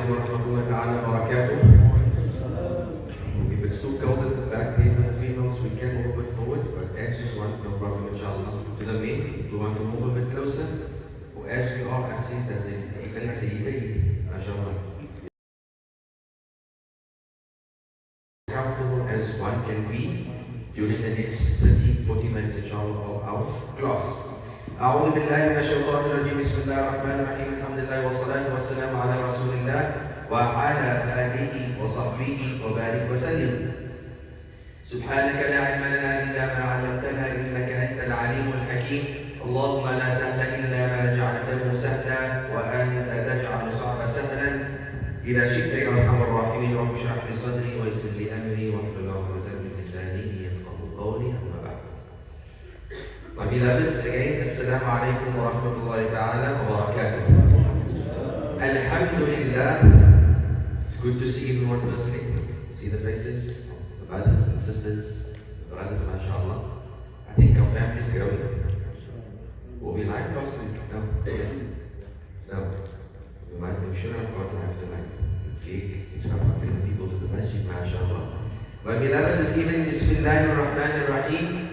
Warahmatullahi ta'ala barakatuh. If it's too cold at the back here for the females, we can move a bit forward, but as you want, no problem inshallah. To the men, if you want to move a bit closer, or as we are, as it as it, inshallah. Comfortable as one can be during the next 30-40 minutes inshallah of our class. أعوذ بالله من الشيطان الرجيم بسم الله الرحمن الرحيم الحمد لله والصلاة والسلام على رسول الله وعلى آله وصحبه وبارك وسلم. سبحانك لا علم لنا إلا ما علمتنا إنك أنت العليم الحكيم. اللهم لا سهل إلا ما جعلته سهلا وأنت تجعل الصعب سهلا إذا شئت يا أرحم الراحمين. رب اشرح لي صدري ويسر لي أمري واحلل عقدة من لساني يفقهوا قولي. أما بعد. My beloveds, again, Assalamu alaikum wa rahmatullahi ta'ala wa barakatuh. Alhamdulillah. It's good to see everyone firstly. See the faces, the brothers and sisters, the brothers, mashallah. I think our family is growing. Were we live last week? No? No. We might, I'm sure I've got live tonight. Cake, inshallah, bring the people to the masjid, mashallah. My beloveds, this evening, Bismillahir Rahmanir Rahim.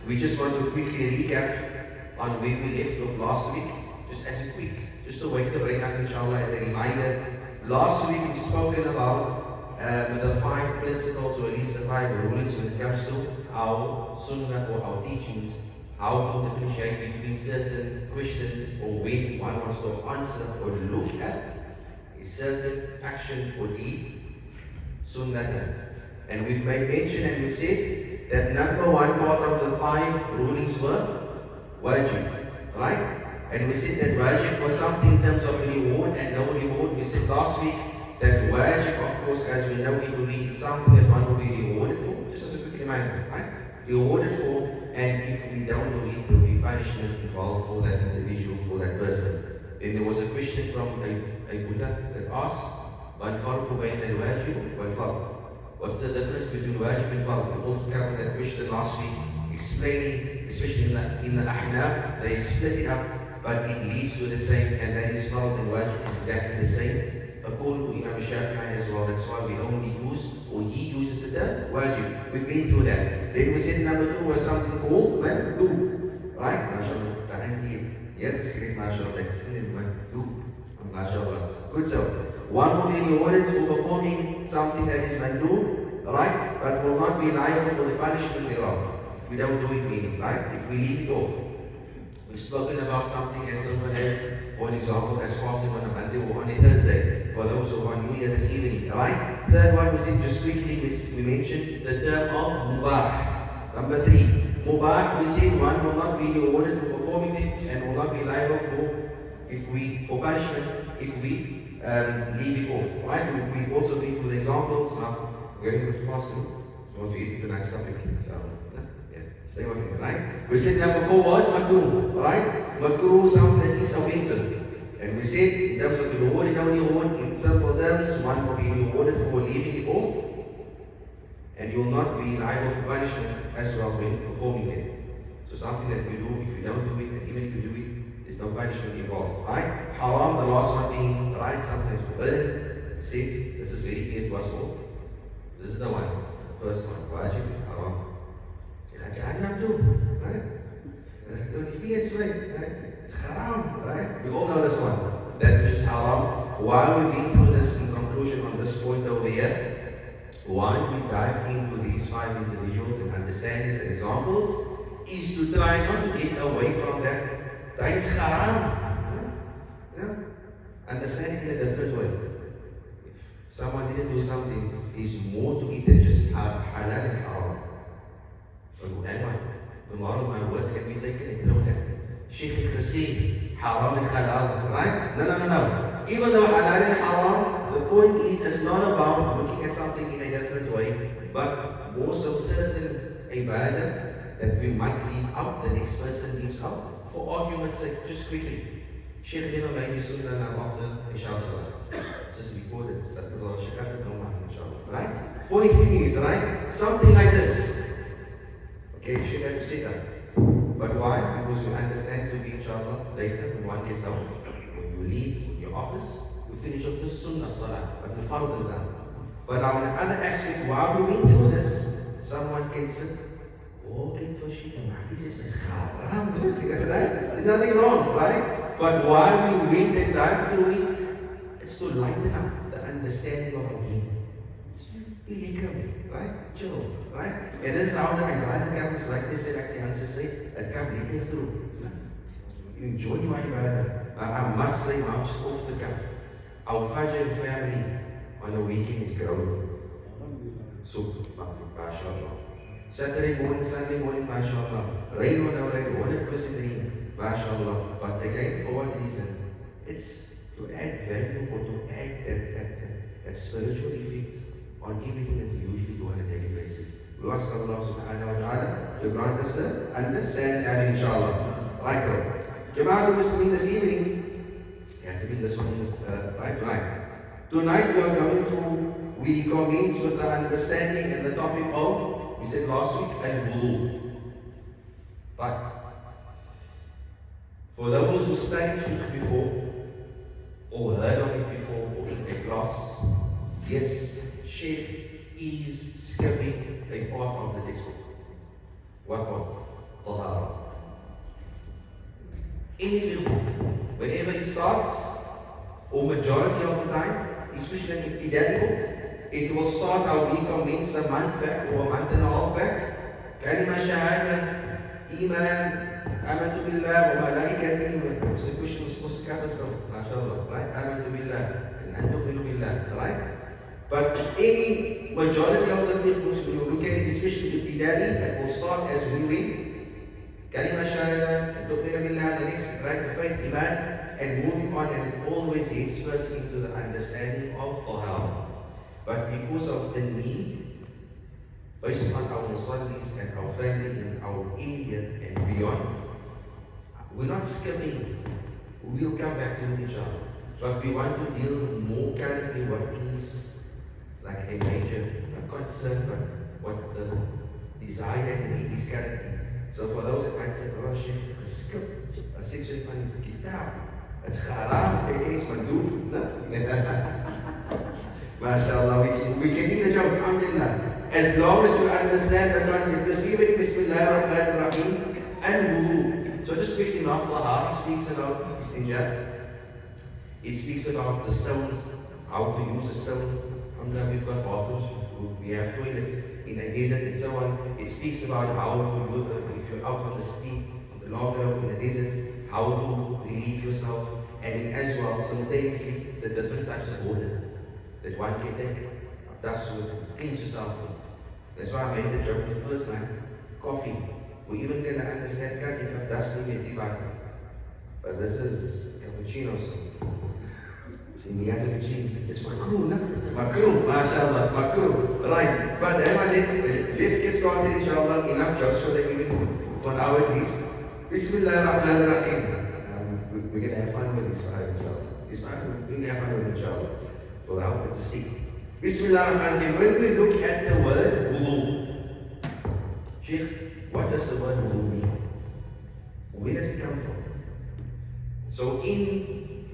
We just want to quickly recap on where we left off last week, just as a quick, just to wake the brain up inshallah as a reminder. Last week we've spoken about the 5 principles, or at least the 5 rulings when it comes to our sunnah or our teachings, how to differentiate between certain questions or when one wants to answer or look at a certain action or deed, sunnah. And we've made mention and we've said that number 1 part of the 5 rulings were wajib, right? And we said that wajib was something in terms of reward and no reward. We said last week that wajib, of course, as we know, it will be something that one will be rewarded for, just as a quick reminder, right? Rewarded for, and if we don't do it, there will be punishment involved for that individual, for that person. Then there was a question from a Buddha that asked, "Wal farqu bayna al-wajib wal fard?" What's the difference between wajib and fard? We also covered that question last week, explaining, especially in the ahnaf, they split it up, but it leads to the same, and that is fard and wajib is exactly the same. According to Imam Shafi'i as well, that's why we only use, or he uses the term wajib. We've been through that. Then we said number 2 was something called mandu, right? MashaAllah, yes, it's great, MashaAllah, mandu, MashaAllah. Good, so one will be rewarded for performing something that is mandu, right? But will not be liable for the punishment thereof if we don't do it, meaning, right? If we leave it off. We've spoken about something as simple as, for an example, as fasting on a Monday or on a Thursday, for those who are New Year this evening, right? Third one, we said just quickly, we mentioned the term of mubah. Number 3, mubah, we said one will not be rewarded for performing it and will not be liable for punishment if we leave it off, right? We also been through the examples. I'm going to fast soon. So I want to eat tonight's topic. Yeah, stay with me, right? We said number 4 was makruh, right? Makruh is something that is offensive. And we said in terms of the reward and no reward, in simple terms, one will be rewarded for leaving it off, and you will not be liable for punishment as well when performing it. So something that you do, if you don't do it, and even if you do it, there's no punishment involved, right? Haram, the last one being, right, something that's forbidden. We said, this is very clear to us all. This is the one, the first one, wajib, haram. Jahannam too, right? If we explain, right? It's haram, right? We all know this one. That which is haram. While we've been through this in conclusion on this point over here, while we dive into these 5 individuals and understandings and examples, is to try not to get away from that. That is haram. Yeah? Understand it in a different way. Someone didn't do something, is more to it than just halal and haram. And tomorrow my words can be taken and looked at. Sheikh is the same, haram and halal, right? No. Even though halal and haram, the point is it's not about looking at something in a different way, but more so certain ibadah that we might leave out, the next person leaves out. For argument's sake, just quickly. Sheikh never made his sunnah now after Isha Salah. It's just recorded. Sheikh had it no mind, inshallah. Right? Point is, right? Something like this. Okay, Sheikh had to sit up. But why? Because we understand to be inshallah later when one gets down. When you leave your office, you finish off the sunnah salah, but the fard is done. But on the other aspect, while we went through this, someone can sit, walking for Sheikh is haram, right? There's nothing wrong, right? But while we went and dive through it, it's to lighten up the understanding of our deen. Right? Chill, right? And this is how the ibadah comes, like they say, like the answers say, that come leaking through. You enjoy your ibadah. I must say, now just off the cuff, our Fajr family on the weekend is growing. So, mashallah. Saturday morning, Sunday morning, mashallah. Rain or no rain, 100% rain, mashallah. But again, for what reason? It's to add value or to add that spiritual effect on everything that you usually do on a daily basis. We ask Allah subhanahu wa ta'ala to grant us the understand and inshallah. Right now. Jama'atul Muslimin this evening, you have to be this one right tonight. Tonight we commence with the understanding and the topic of, we said last week, al-wudu. Right. For those who studied fiqh before, or heard of it before, or in a class, yes, Sheikh is skipping a part of the textbook. What part? Tahara. Any fiqh, whenever it starts, or majority of the time, especially in Ibtidai book, it will start how we commence a month back or a month and a half back. Kalima shahada, iman, amantu billah, wa malaikati, was the question was supposed to cover stuff, mashallah, right? Amantu billah, and antu'minu billah, right? But any majority of the fiqh books, when you look at it, especially Ibtidai, that will start as we read, Kalima shahada, and tu'minu billah, the next, right, the faith, iman, and moving on, and it always heads first into the understanding of tahara. But because of the need, based on our musallis and our family and our area and beyond, we're not skipping it. We'll come back to it inshallah. But we want to deal more currently what is like a major, not concern, but what the desire and the need is currently. So for those that might say, oh Sheikh, skip a section from the kitab. It's haram, it is mandub. No? MashaAllah, we're getting the job, alhamdulillah. As long as we understand the concept, this evening, Bismillah ar-Rahman ar-Rahim, and wudu. So just quickly now, Tahara speaks about istinja. It speaks about the stones, how to use a stone. Alhamdulillah, we've got bathrooms, we have toilets in a desert and so on. It speaks about how to, if you're out on the street, on the long road in the desert, how to relieve yourself, and as well, simultaneously, the different types of water that one can take dust with, cleanse yourself with. That's why I made the joke the first night. Coffee. We even can understand can't have dust in your tea bottle. But this is cappuccino. So he has a cappuccino. It's my crew, no? It's my crew. MashaAllah, it's my crew. Right. But let's get started, inshallah. Enough jokes for the evening, for now at least. Bismillah ar-Rahman ar-Rahim. We're going to have fun with this, inshallah. We're going to have fun with it, inshallah. For the help of the stick. Bismillah ar-Rahman ar-Rahim. When we look at the word wudu, Sheikh, what does the word wudu mean? Where does it come from? So in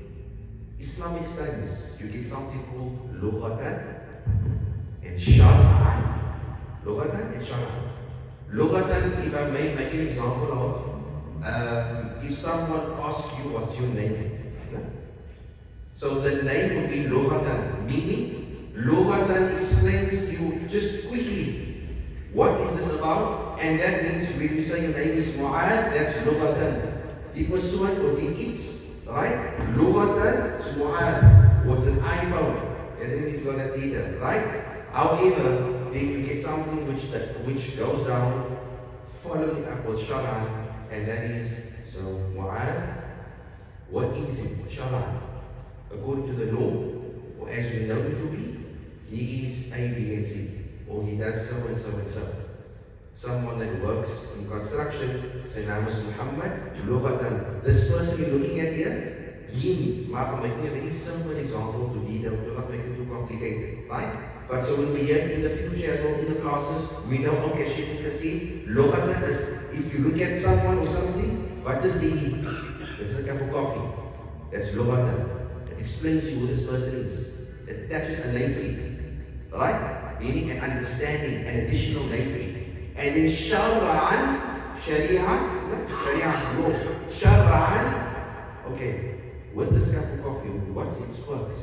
Islamic studies, you get something called lughatan and shar'an. Lughatan and shar'an. Lughatan, if I may make an example of, if someone asks you what's your name, so the name would be lughatan, meaning lughatan explains you just quickly what is this about, and that means when you say your name is Mu'ad, that's lughatan. Dipersuat or diits, right? Lughatan is Mu'ad, or it's an iPhone. You don't need to go that detail, right? However, then you get something which goes down, following up with Shar'an, and that is, so Mu'adh, what is it? Shar'an. According to the law, or as we know it to be, he is A, B, and C, or he does so and so and so. Someone that works in construction, say now Mr. Muhammad, lughatan. This person you're looking at here, him, I'm making a very simple example to detail, to not make it too complicated, right? But so when we hear in the future as well in the classes, we know, okay, Sheikh Kassi, lughatan is, if you look at someone or something, what does the he? This is a cup of coffee. That's lughatan. It explains to you who this person is. It attaches a name to it, right? Meaning an understanding, an additional name to it. And in Shar'an, Sharia, law. Shar'an, okay, with this cup of coffee, what's its works?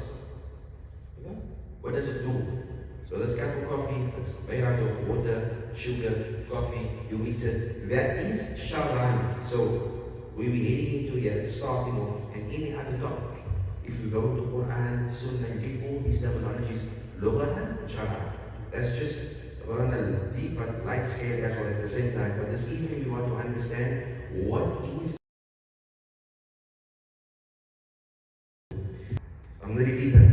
What does it do? So this cup of coffee is made out of water, sugar, coffee, you mix it. That is Shar'an. So we'll be heading into here, starting off, and any other topic. If you go to Quran, Sunnah, you get all these terminologies, Lughatan, Shar'an. That's just we're on a deep but light scale as well at the same time. But this evening you want to understand what is. I'm going to repeat that.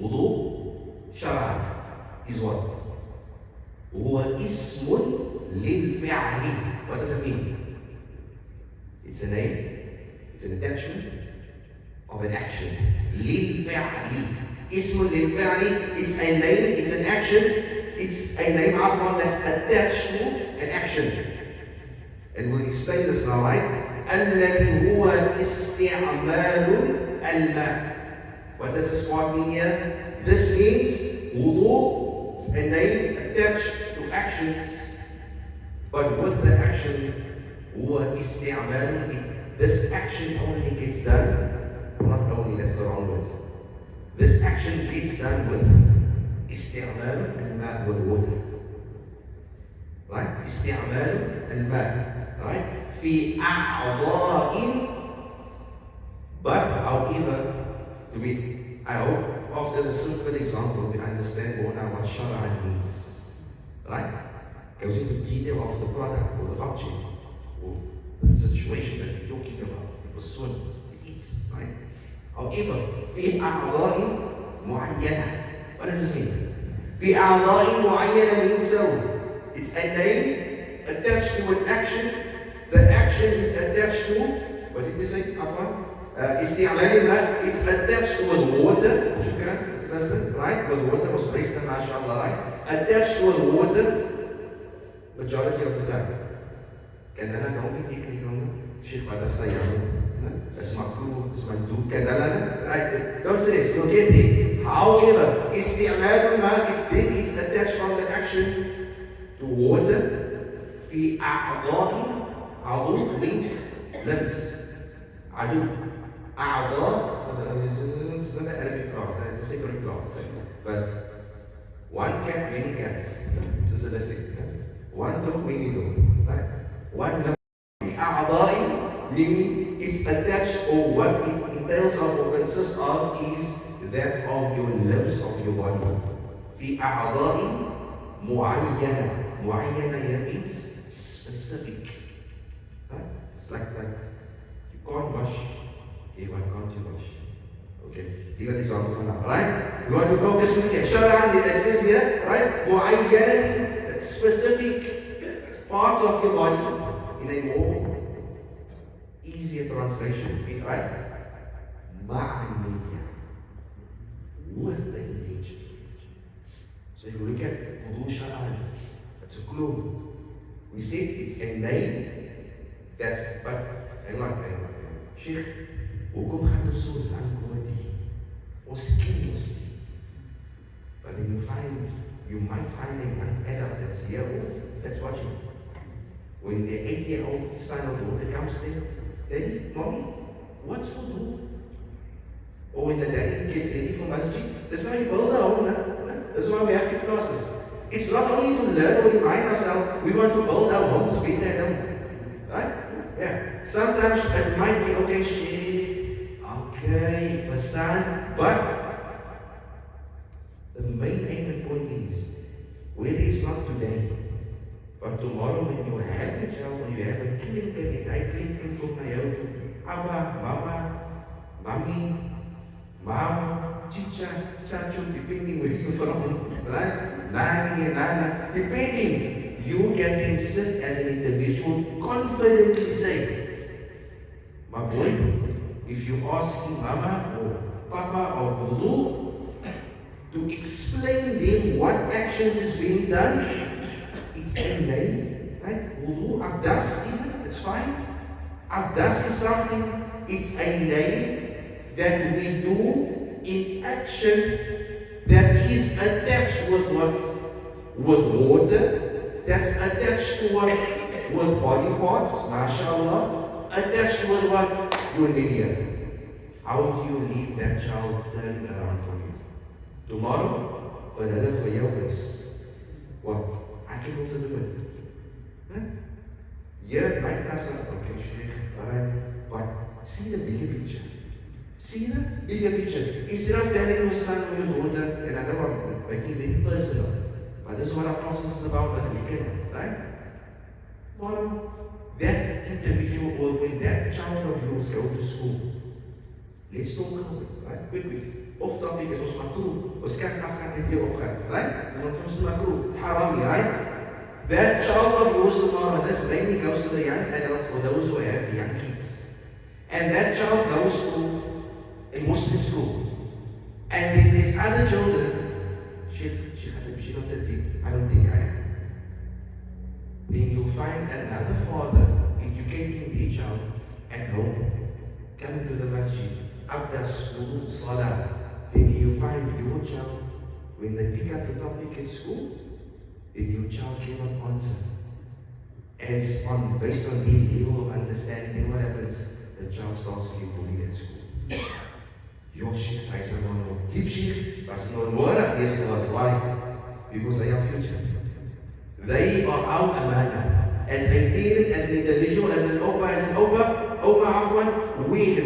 Wudu, Shar'an is what? هو اسم للفعل. What does it mean? It's a name, it's an attachment of an action. للفعل. Ismun lil fi'li, it's a name, it's an action, it's a name afwan that's attached to an action. And we'll explain this now, right? الذي هو استعمال الماء. What does this part mean here? This means wudu, a name attached to actions, but with the action, هو استعمال. This action only gets done, not only, that's the wrong word. This action gets done with استعمال الماء, with water. Right? استعمال الماء. Right? في أعضاء. But however, I hope after the simple example we understand more now what Shar'an means. Right? Goes into detail of the product or the object or the situation that we're talking about. The person, the eats, right? However, في أعضاء معينة. What does this mean? في أعضاء معينة means so. It's a name attached to an action. The action is attached to, what did we say? استعمال الماء. It's attached with water. شكرا. Right? With water was based on MashaAllah, right? Attached with water majority of the time. Can that not be technical? Sheikh Badastayam. It's makruh, it's mandub, right? Don't stress, we'll get there. However, استعمال الماء is attached from the action to water. في أعضاء. عضو means limbs. عضو. أعضاء. It's not an Arabic class, it's a separate class. But one cat, many cats. Just a lesson. One dog, many dogs. Right? One limb. في أعضاء meaning it's attached, or what it entails of or consists of is that of your limbs of your body. في أعضاء معينة. معينة here means specific. Right? It's like you can't wash. Okay, why can't you wash? Okay, you got the example for now, right? You want to focus on here. Shar'an, it says here, right? معينة, specific parts of your body in a more easier translation, right? Ma'aniyya, with the intention. So if you look at wudu Shar'an, that's a clue. We said it's a name that's, but hang on. Sheikh, hukum khadusul an kuwati, or skin must be. But then you might find a young adult that's here, that's watching. When the 8-year-old son or daughter comes there, Daddy, Mommy, what's wudu? Or when the daddy gets ready for masjid, that's how you build our home. That's why we have two classes. It's not only to learn or remind ourselves, we want to build our homes better at home. Right? Yeah. Sometimes it might be okay, Sheikh, okay, understand, but main aim and point is, whether it's not today, but tomorrow when you have a child or you have a kind en hy klink kom na jou toe, Abba, Mama, Mommy, Mom, Chicha, Chacho, depending where you're from, right? Nani and Nana, depending, you can then sit as an individual confidently say, my boy, if you ask Mama or Papa or Wudu to explain them what actions is being done, it's a name, right? Wudu, Abdas even, it's fine. Abdas is something, it's a name that we do in action that is attached with what? With water, that's attached to what? With body parts, mashallah, attached with what? Your niyyah. How do you leave that child turning around for you? Tomorrow, for your face. What? I can also do it. Huh? Yeah, like that's not okay, Sheikh. Alright, but see the bigger picture. See the bigger picture. Instead of telling your son or your daughter, and I don't want to make it very personal, but this is what our process is about, but we can, right? Tomorrow, that individual or when that child of yours go to school, let's talk about it, right? Quick. Off topic is ons makroe. Ons kyk af gaan dit weer opgaan, right? Want ons makroe, harami, right? That child of yours tomorrow, this mainly goes to the young adults or those who have the young kids. And that child goes to a Muslim school. And then there's other children. She's not that deep. I don't think I am. Then you'll find another father educating their child at home, coming to the masjid, abdas, wudu, salah. Then you find your child, when they pick up the topic at school, then your child cannot answer. Based on their level of understanding, what happens? The child starts to get bullied at school. Your Sheikh, I said, no. Deep Sheikh, that's not more. Yes, no, that's why. Because they are future. They are our amana. As a parent, as an individual, as an Opa,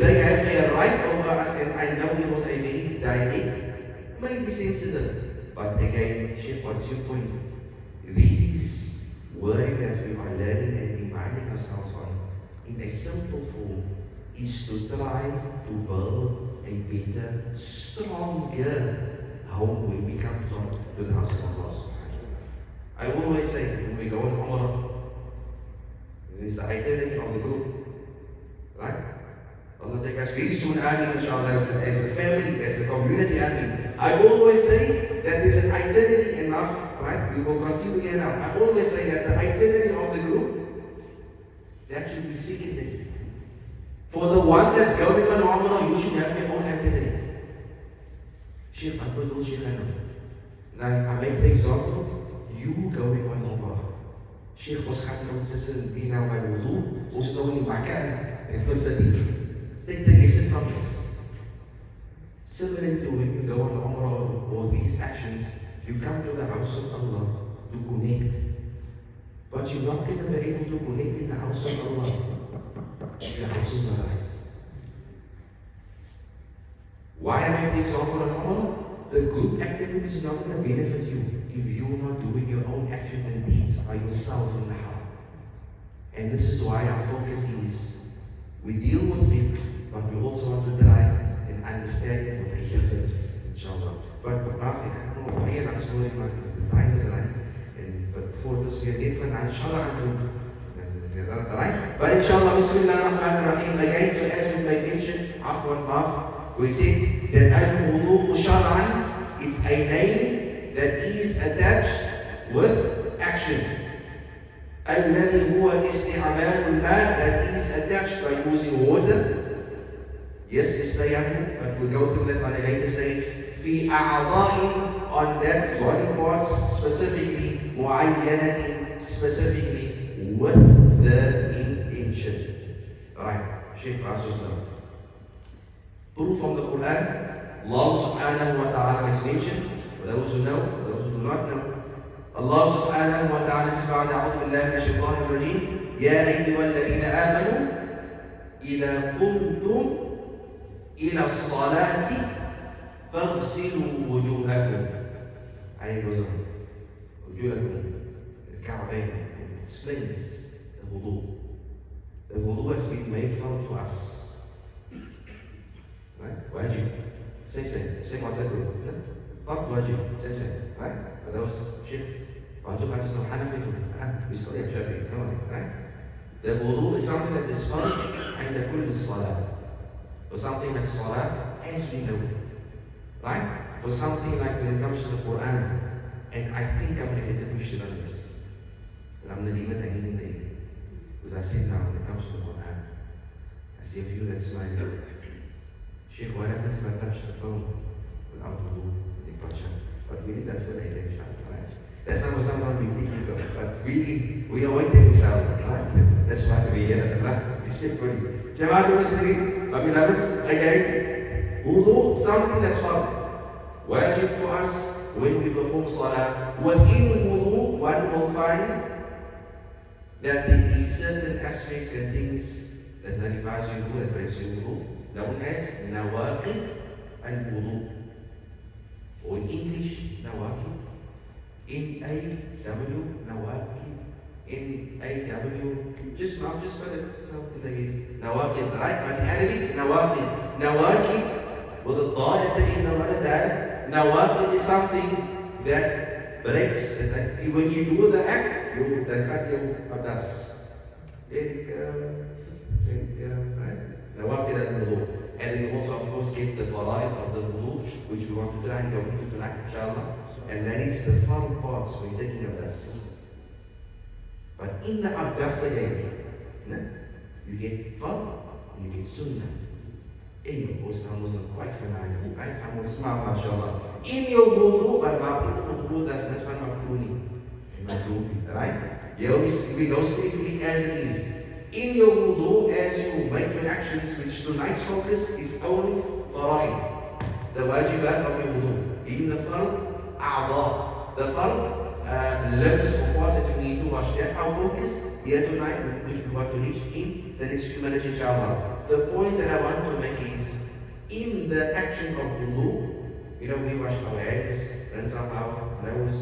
they have a right over us, and I know it was a very direct, maybe sensitive. But again, Sheikh, what's your point? These words that we are learning and reminding ourselves on, in a simple form, is to try to build a better, stronger home where we come from, to the house of Allah subhanahu wa ta'ala. I always say, when we go on Umrah, it is the identity of the group, right? Allah take us very soon, Ameen, inshallah, as a family, as a community, Ameen. I always say that there's an identity enough, right? We will continue here now. I always say that the identity of the group, that should be secondary. For the one that's going on Umrah, you should have your own identity. Sheikh, I put those Sheikh I know. Now, I make the example, you going on Umrah. Sheikh, ons gaan nou tussen die nou by wudu, ons nou in die Makkah, en ons sit hier. Take the lesson from this. Similar to when you go on Umrah or these actions, you come to the house of Allah to connect. But you're not going to be able to connect in the house of Allah if the house is not right. Why am I the example of Umrah? The group activities is not going to benefit you if you're not doing your own actions and deeds by yourself in the house. And this is why our focus is, we deal with it, but we also want to try and understand what the difference, inshallah. But I don't know, I have a story, but the time is right. And but before this, we need for inshallah, right? But inshallah, Bismillah ar-Rahman ar-Rahim, again, so as we mentioned, we said that al-wudu shar'an, it's a name that is attached with action. Alladhi huwa isti'amal al-ma', that is attached by using water. Yes, istayamu, but we'll go through that on a later stage. Fi a'adha'in, on that body parts, specifically, mu'ayyanatin, specifically, with the intention. Right, Sheikh Rasul now. Proof from the Quran, Allah subhanahu wa ta'ala makes mention, for those who know, for those who do not know. Allah subhanahu wa ta'ala says, أعوذ بالله من الشيطان الرجيم يا أيها الذين آمنوا إذا قمتم إلى الصلاة فاغسلوا وجوهكم us. Right? Wajib. Same concept. Fard wajib. Same. Right? For those Sheikh, Fadu Khatis no Hanafi to Bisqaliyah Shafi. Right? The wudu is something that is fard and the kull is salah. For something like salah, as we know. Right? For something like when it comes to the Quran, and I think I'm going to get the question on this. And I'm going to leave it hanging there. Because I said now, when it comes to the Quran, I see a few that smile. Sheikh, what happens if I touch the phone without wudu? But we need that for later, inshallah. Right? That's not for someone we think of. But we are waiting, inshallah. Right? That's why we're here. It's good for you. Jamaatul Muslimin, my beloveds, again, wudu, something that's fard. Wajib for us when we perform salah. Within wudu, one will find that there is certain aspects and things that nullifies your wudu, that breaks your wudu, known as nawaqid al-wudu. Or in English, nawaqid. N-A-W, nawaqid. N-A-W, just spell it. So, nawaqid, right? But in Arabic, nawaqid. Nawaqid, with a ta at the end of the dal. Nawaqid is something that breaks, that when you do the act, you cut your abdas. Right? Nawaqid al-wudu. And then you also, of course, get the fara'id of the wudu, which we want to try and go into tonight, inshallah. And that is the fard parts when you're taking abdas. But in the abdas again, you get fard and you get sunnah. Of course, I wasn't quite familiar, right? I was smart, mashallah. In your wudu, but in wudu, that's not one makruhi. Right? We go strictly as it is. In your wudu, as you make your actions, which tonight's focus is only fara'id, the wajibat of your wudu. In the fard, a'da, the fard, limbs or parts that you need to wash. That's our focus here tonight, which we want to reach in the next few minutes, inshallah. The point that I want to make is, in the action of wudu, we wash our hands, rinse our mouth, nose,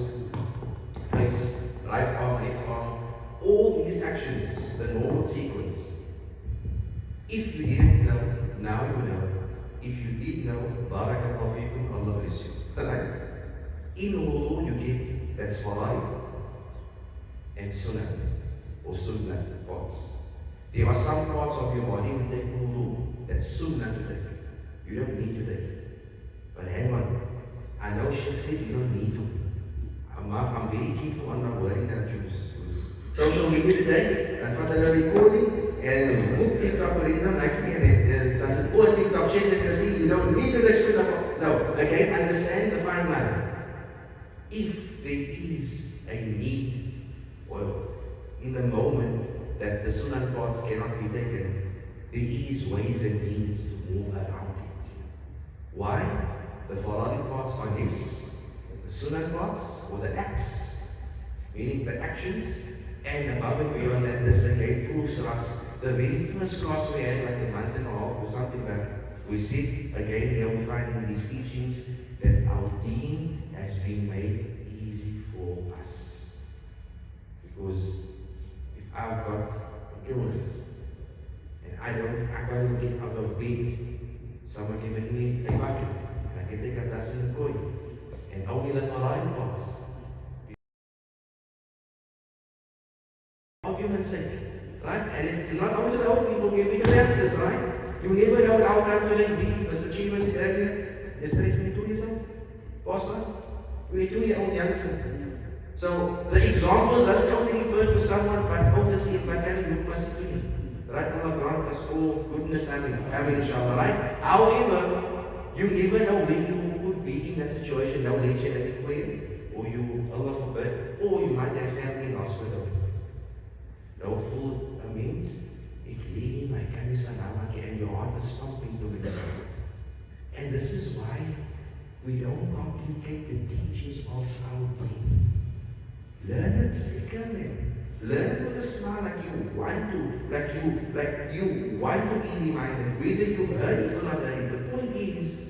face, right arm, left arm, all these actions, the normal sequence. If you didn't know, now you know. If you did know, barakallahu feekum, Allah bless you. Right? In wudu, you get that's fara'id and sunnah, or sunnah parts. There are some parts of your body you take wudu, that's sunnah to take. You don't need to take it. But hang on, I know Sheikh said you don't need to. I'm very careful on my wording that I choose. Social media today, I've got a recording, and TikTok already don't like me, and that's an old TikTok Sheikh that can see you don't need to take sunnah. No, again, understand the fine line. If there is a need, or in the moment that the sunnah parts cannot be taken, there is ways and means to move around it. Why? The fara'id parts are this, the sunnah parts, or the acts, meaning the actions, and above and beyond that, this again proves to us the very first class we had, like a month and a half or something back. We see again here we find in these teachings that our deen has been made easy for us. Because if I've got an illness and I can't even get out of bed, someone given me a bucket, and I can take a dust in the coin, and only the fara'id parts. Argument's sake, right? And not only the old people here, we can access, right? You never know how time today be. Mr. Chief was earlier, yesterday 22 years old, Pastor, 22-year-old youngster. So the examples doesn't only refer to someone, but obviously if I can look past it to him. Right? Allah grant us all goodness, amen, inshallah, right? However, you never know when you could be in that situation, no leisure anywhere, or you, Allah forbid, or you might have family in hospital. No food means it really my cancer and your heart is pumping to it. And this is why we don't complicate the teachings of our deen. Learn it, learn with a smile like you want to, like you want to be reminded, whether you've heard it or not heard it. The point is,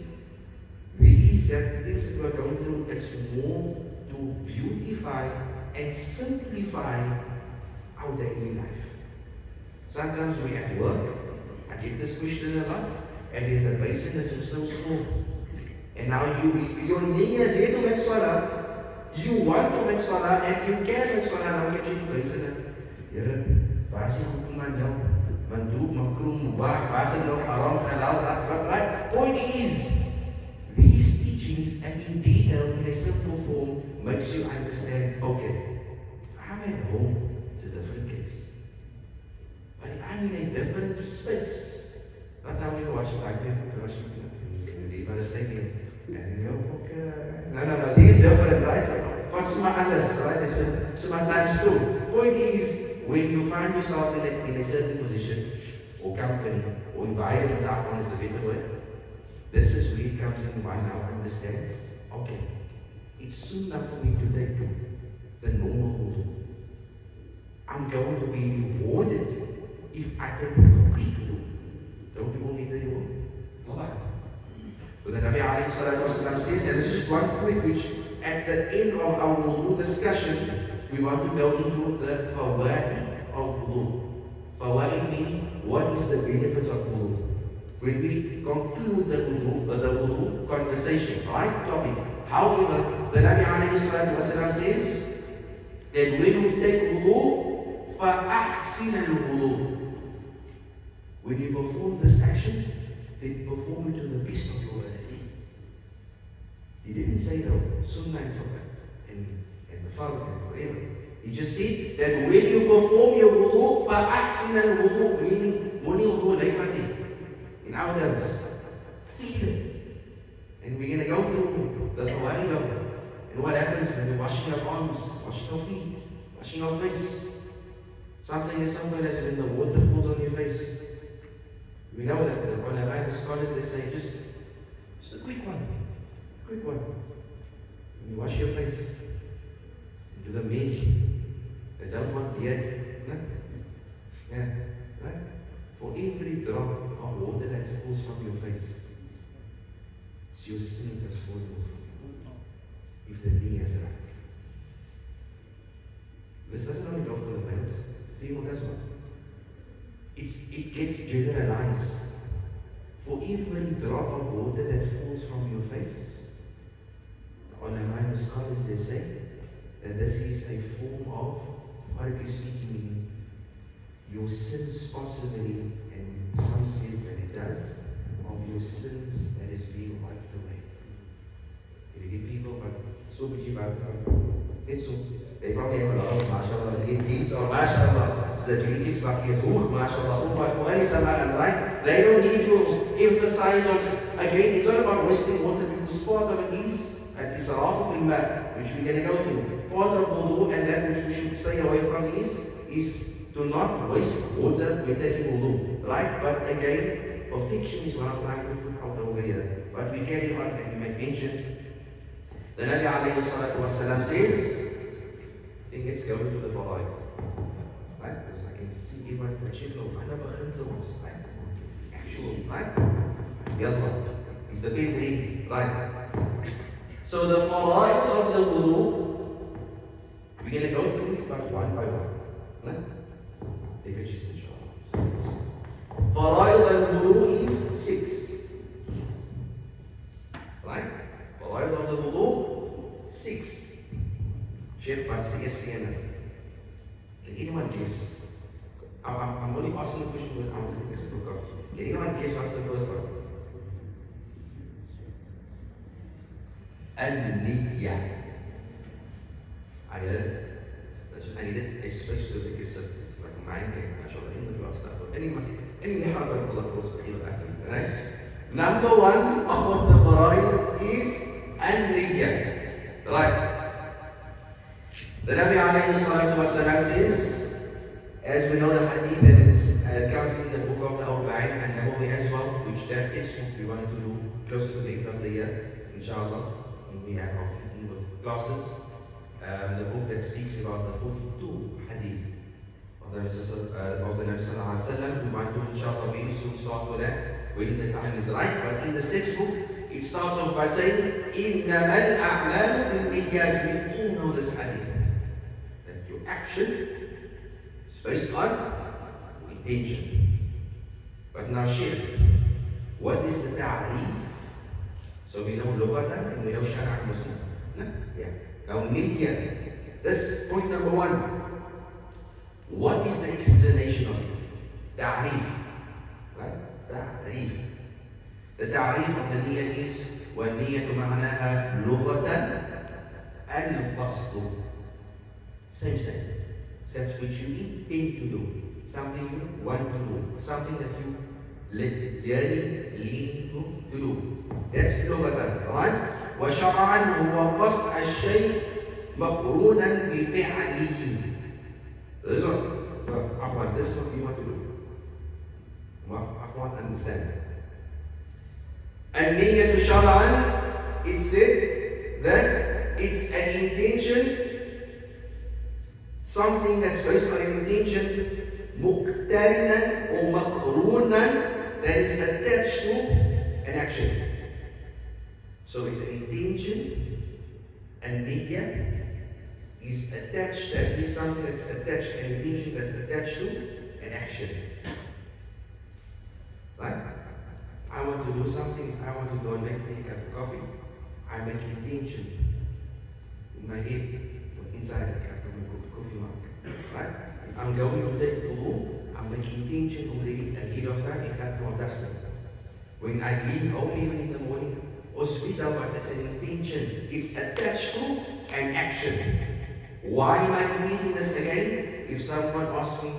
these things that we're going through, it's more to beautify and simplify our daily life. Sometimes we're at work, I get this question a lot. And then the basin is so small. And now your niyyah is here to make salah. You want to make salah and you can make salah. Now get you to basin. Here, basi hukuman jou. Mandub, makruh, mubah, basi nou haram, halal, right? Point is, these teachings and in detail in a simple form makes you understand, okay, I'm at home, it's a different case. But if I'm in a different space, not now you're watching like me, you're watching you understand me. And you go, okay. No, these different, right? For some others, right? It's some times too. Point is, when you find yourself in a certain position, or company, or environment, that one is the better word. This is where it comes in. One now understands, okay, it's soon enough for me to take the normal wudu. I'm going to be rewarded if I take the complete wudu. Don't people need the wudu? No. But the Nabi alayhi salatu wasalam says, and this is just one quick, which at the end of our wudu discussion, we want to go into the fawaid of wudu. Fawaid means what is the benefits of wudu. When we conclude the wudu conversation, right topic. However, the Nabi alayhi salatu wasalam says that when we take wudu, فَأَحْسِنَ الْوُضُوء. When you perform this action, then perform it to the best of your ability. He didn't say though, sunnah and the fard and whatever. He just said that when you perform your wudu, فَأَحْسِنَ الْوُضُوء, meaning muni wudu layfati. In our terms, feel it. And we're going to go through the fawaid of it. And what happens when you're washing your arms, washing your feet, washing your face. Something as simple as when the water falls on your face. We know that the ulama, the scholars, they say just a quick one. Quick one. When you wash your face, do the mesh. They don't want beard. No? Yeah. Right? For every drop of water that falls from your face, it's your sins that's falling off. If the knee is right. This doesn't only go for the males, females as well. It gets generalized. For every drop of water that falls from your face, the ulama scholars, they say that this is a form of, Arabically speaking, your sins possibly, and some says that it does, of your sins that is being wiped away. If you get people, but so much about it's so, they probably have a lot of mashallah, deeds or mashallah, so the Jesus Baki is mashallah, but for any salah, right? They don't need to emphasize on, again, it's not about wasting water, because part of it is al-israf fil ma', which we're going to go through. Part of wudu and that which we should stay away from is to not waste water when taking wudu, right? But again, perfection is what I'm trying to put out over here. But we carry on and we make mention. The Nabi alayhi salatu wasalam says, I think let's go into the faraid. Right? Because I can see everyone's the chief of right? Actual, right? Yalla. It's the basic, right? So the faraid of the wudu, we're going to go through it one by one. Right? Take a chest, inshallah. Faraid al-wudu is 6. Right? Faraid of the wudu, 6. Sheikh, what's the SPN? Can anyone guess? I'm only asking the question because I want to guess a book of. Can anyone guess what's the first one? Al-Niyya. I heard it. I needed a space to take a like mind game, mashallah, in the class stuff. Any hard Allah right? Number 1 of the faraid is Al-Niyya. Right. The Nabi alayhi salatu wasalam says, as we know the hadith and it comes in the book of the Arba'in and Nabawi as well, which that textbook we want to do close to the end of the year, inshallah. And we have our 15 with classes. The book that speaks about the 42 hadith of the Nabi sallallahu alaihi wasallam. We want to inshallah very soon start with that when the time is right. But in this textbook, it starts off by saying, إِنَّمَا الْأَعْمَالُ بِالنِّيَّاتِ. We all know this hadith. That your action is based on intention. But now Sheikh, what is the ta'rif? So we know lughatan and we know shar'an Muslim. No? Yeah. Now niyyah. That's point number one. What is the explanation of it? Ta'rif. Right? Ta'rif. The ta'rif of the niyyah is وَالنِّيَّةُ مَعْنَاهَا لُغَةً الْقَصْدُ. Same thing. Steps which you intend to do. Something you want to do. Something that you lean to do. That's لغة. Right? وشرعا هو قصد الشيء مقرونا بفعله. This is what, this is what you want to do. Understand. النية شرعا, it said that it's an intention, something that's based on an intention مقترنا or مقرونا, that is attached to an action. So it's an intention, and niyyah is attached, that is something that's attached, an intention that's attached to an action. Right? I want to do something, I want to go and make a cup of coffee. I make an intention in my head, inside the cup of coffee mug. Right? If I'm going to take wudu, I'm making intention over the head of time, ik ga het dust. When I leave home even in the morning, hospital, but it's an intention. It's attached to an action. Why am I reading this again? If someone asks me,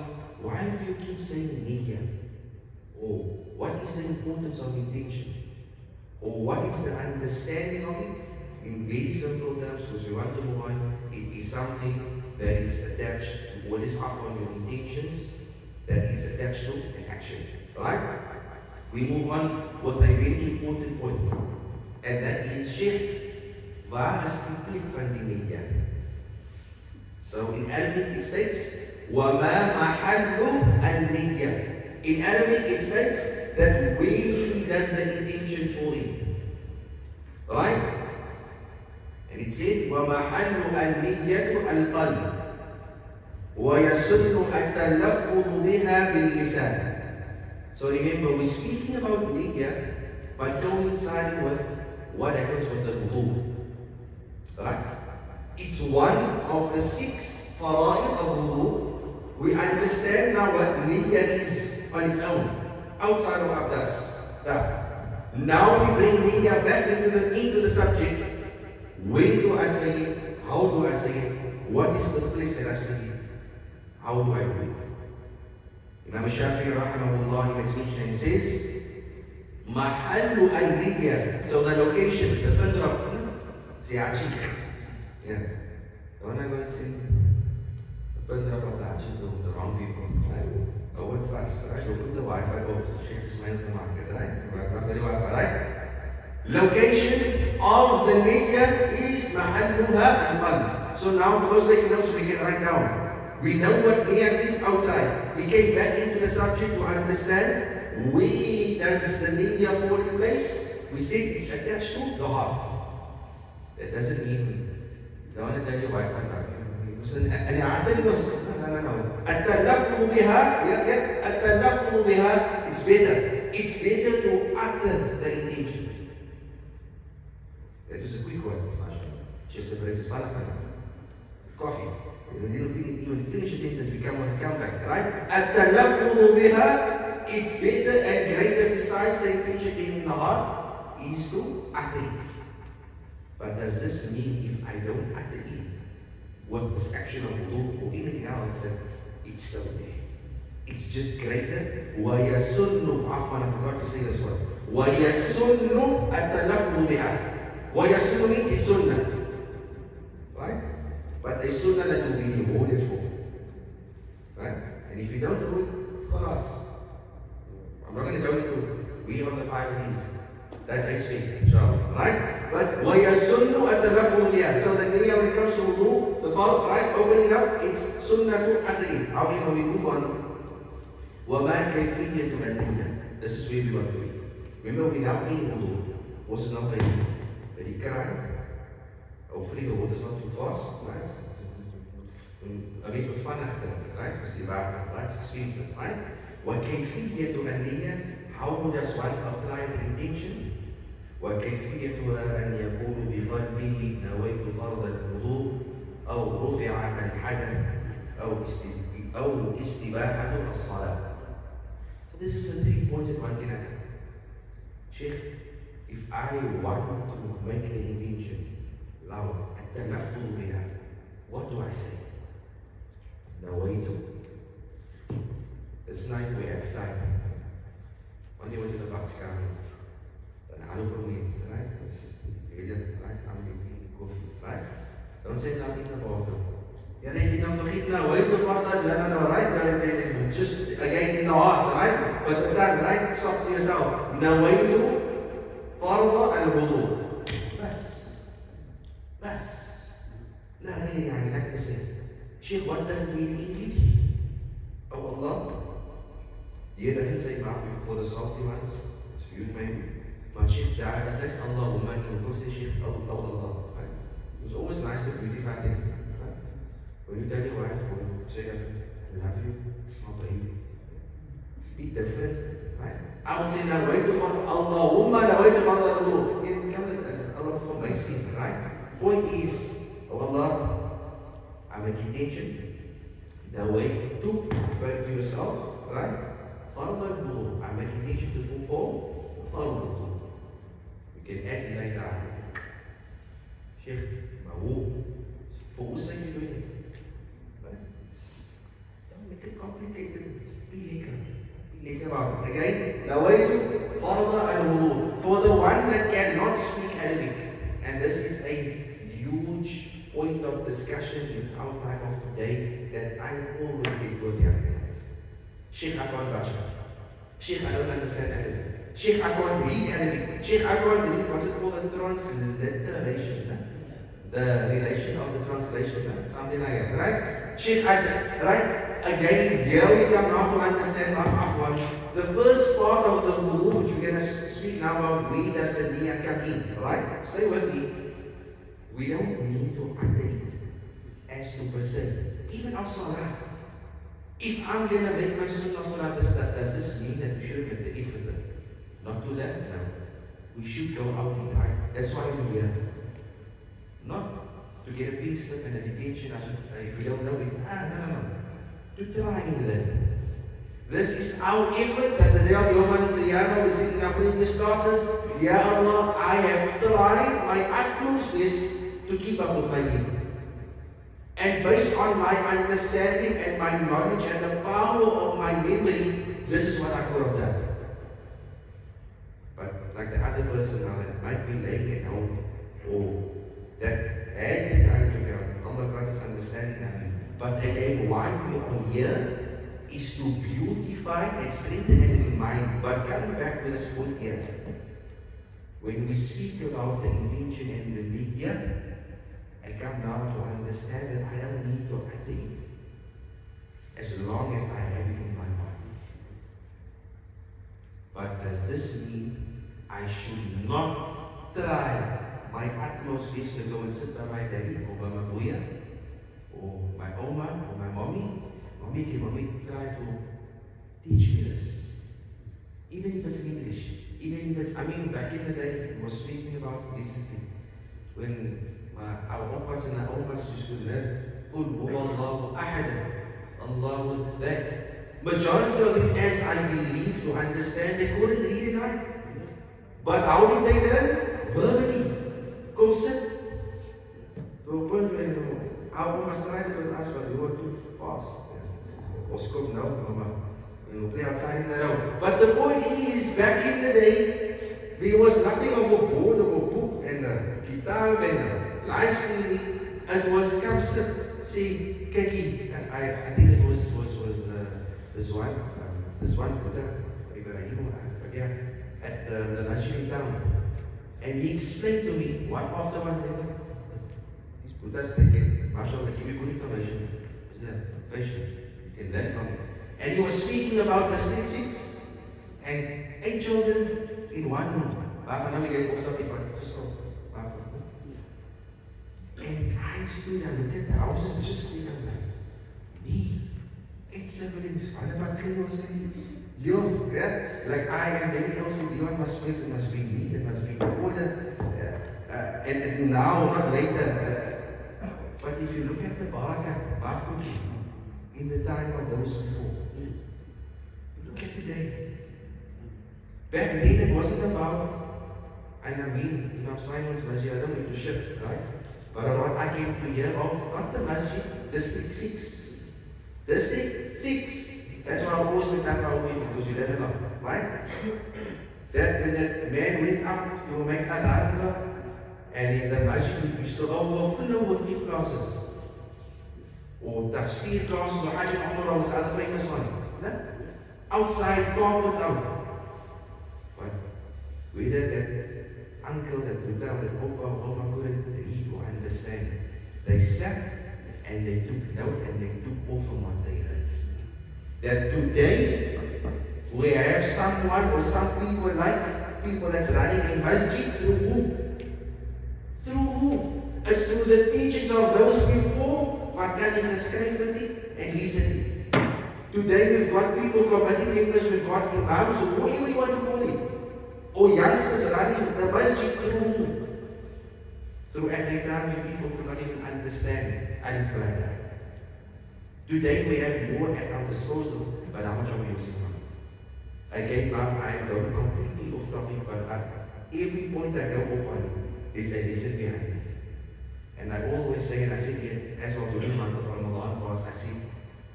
why do you keep saying niyyah? Or what is the importance of intention? Or what is the understanding of it? In very simple terms, because we want to move on, it is something that is attached to what is up on your intentions, that is attached to an action. Right? We move on with a very important point. And that is, Sheikh, waar is die plek van die niyyah? So in Arabic it states, وَمَا مَحَلُّ النِّيَّةِ. In Arabic it states that where does the intention fall in? Right? And it said, وَمَحَلُّ النِّيَّةُ الْقَلْبِ وَيَسُنُّ التَّلَفُّظُ بِهَا بِاللِّسَانِ. So remember, we're speaking about niyyah, but coinciding with what happens with the wudu. Right? It's one of the 6 fara'id of wudu. We understand now what niyyah is on its own, outside of abdas. Now we bring niyyah back into the subject. When do I say it? How do I say it? What is the place that I say it? How do I do it? Imam Shafi'i rahimahullah, he makes mention and he says, Mahallu al-niyyah. So the location, the pundrab, Siachi. Yeah. Don't I go and say, the pundrab of the Achi to the wrong people. Right? Oh, it fast, right? You put the Wi-Fi off, Sheikh smiles the market, right? Wi-Fi, right? Location of the niyyah is mahalluha al-qalb. So now for those taking notes, we can write down. We know what niyyah is outside. We came back into the subject to understand where does the niyyah fall in place. We said it's attached to the heart. That doesn't mean I don't want to tell you Wi-Fi. No. التلفظ بها, التلفظ بها, it's better. It's better to utter the intention. That is a quick one. Just a break. Coffee. We didn't even finish the sentence, we come back, right? التلفظ بها, it's better and greater, besides the intention being in the heart, is to utter it. But does this mean if I don't utter it, with this action of wudu or anything else, that it's still there? It's just greater. وَيَسُنُّ, I forgot to say this word. وَيَسُنُّ التَّلَفُّظُ بِهَا. وَيَسُنُّ means it's sunnah. Right? But a sunnah that will be rewarded for. Right? And if you don't do it, it's called us. I'm not going to go into, we on the 5 of these. That's I speak, inshallah. Right? But وَيَسُنُّ التَّلَفُّظُ بِهَا. So that niyyah, when it comes to wudu, the part, right, opening up, it's sunnah to uttering. However, we move on. وَمَا كَيْفِيَّةُ النِّيَّةِ. This is where we want to be. Remember, we now in wudu. Was it not by the kraan? Hopefully the water is not too fast, right? A bit of fun after, right? Because the water, right? It's expensive, right? وكيفية النية. How does one apply the intention? وكيفيتها أن يكون بقلبه نويت فرض الوضوء أو رفع الحدث أو استباحة الصلاة. So this is a very important one, Kinata. Sheikh, if I want to make the intention loud, التلفظ بها, what do I say? نويت. It's nice we have time. When you went to the bus car, I don't know means, right? Right? I'm getting coffee, right? Don't say nothing in the bathroom. Yeah, if you don't forget now, wait to father, no, right? Just again in the heart, right? But the time, right? Stop to yourself. نويت فرض الوضوء. بس. لا غير يعني like I said. Sheikh, what does it mean in English? Oh Allah. Yeah, doesn't say mafi for the salty ones. It's for you maybe. But Sheikh, that is next Allahumma, you go say Sheikh, oh Allah. Right? It's always nice to beautify things. Right? When you tell your wife, or you say that, I love you, my baby. Be different, right? I would say, nawaitu for Allahumma, nawaitu for Allah. It's coming, Allah for my sin, right? Point is, oh Allah, I make intention. Nawaitu, refer to yourself, right? Farḍ al-wudu, I make intention to move forward. Farḍ al-wudu. You can add it like that. Sheikh, for whose sake are you doing it? Right? Don't make it complicated. Be lekker about it. Again, nawaitu farḍ al-wudu. For the one that cannot speak Arabic, and this is a huge point of discussion in our time of today that I always get with young guys. Sheikh, I can't touch it. Sheikh, I don't understand Arabic. Sheikh, I can't read Arabic. Sheikh, I can't read what's it called, a transliteration. The relation of the translation, something like that, right? Sheikh, right? Again, here we come now to understand Afwan. The first part of the wudu, which we're going to speak now about, where does the niyyah come in, right? Stay with me. We don't need to utter it as to percent. Even our salah. If I'm going to make my sunnah salah, does this mean that we should get the effort? Not do that? No. We should go out and try. That's why we're here. Not to get a pink slip and a detention if we don't know it. No. To try and learn. This is our effort that the day of Yom Al-Qiyamah we see in our previous classes. Ya Allah, I have tried my utmost best to keep up with my deen. And based on my understanding and my knowledge and the power of my memory, this is what I could have done. But like the other person now that might be laying at home, or that had the time to go, Allah grant us understanding, I mean. But again, why we are here is to beautify and strengthen it in mind. But coming back to this point here, when we speak about the intention and the niyyah, I come now to understand that I don't need to utter it as long as I have it in my mind. But does this mean I should not try my utmost best to go and sit by my daddy or by my buya or my oma or my mommy? Mommy, try to teach me this. Even if it's in English, even if it's, back in the day, we were speaking about recently, when our opas and our omas used to learn, Qul huwallahu ahad, Allahu that. Majority of them, as I believe, to understand, they couldn't read it right. But how did they learn? Verbally. Come sit. To a point when our omas tried it with us, but we were too fast. Ons kom nou, mama. We'll play outside in the road. But the point is, back in the day, there was nothing of a board or a book and a kitab and a live streaming. It was come sit, say, kaki. And I think it was this one brother, Ibrahim, at the Masjied town. And he explained to me, one after one, these Buddhas, mashallah, they give you good information. It's patience. You can learn from it. And he was speaking about the statistics and 8 children in one room. And I stood and looked at the houses just thinking, like, me, 8 siblings, what about chaos? Yo, yeah, like I am very close to Dion must be, it must be me, it must be order. And now, not later. But if you look at the Barakah, in the time of those before, look at today. Back then it wasn't about, and I mean, Simon's Masjied, I don't need to shift, right? But what I came to hear of, not the Masjid, District 6. District 6. That's why I always went up our way, because you learn a lot, right? That when that man went up to make Adhan, and in the Masjid we used to overflow with deep classes. Or tafsir classes, or Hajj Umrah was the other famous one. No? Outside, carpets out. But whether that uncle, that Buddha, that Opa, Oma couldn't read or understand, they sat and they took note and they took off from what they heard. That today, we have someone or some people like people that's running a masjid through who? Through who? It's through the teachings of those before. Wat kan jy geskryf het en lees it. Today we've got people, committee members, we've got imams, or whatever you want to call it. Or youngsters running the masjid through who? Through at the time when people could not even understand Al-Fatiha. Today we have more at our disposal, but how much are we using from it? Again, I am going completely off topic, but every point I go off on is a lesson behind it. And I always say, and I said it as well during the month of Ramadan, was I see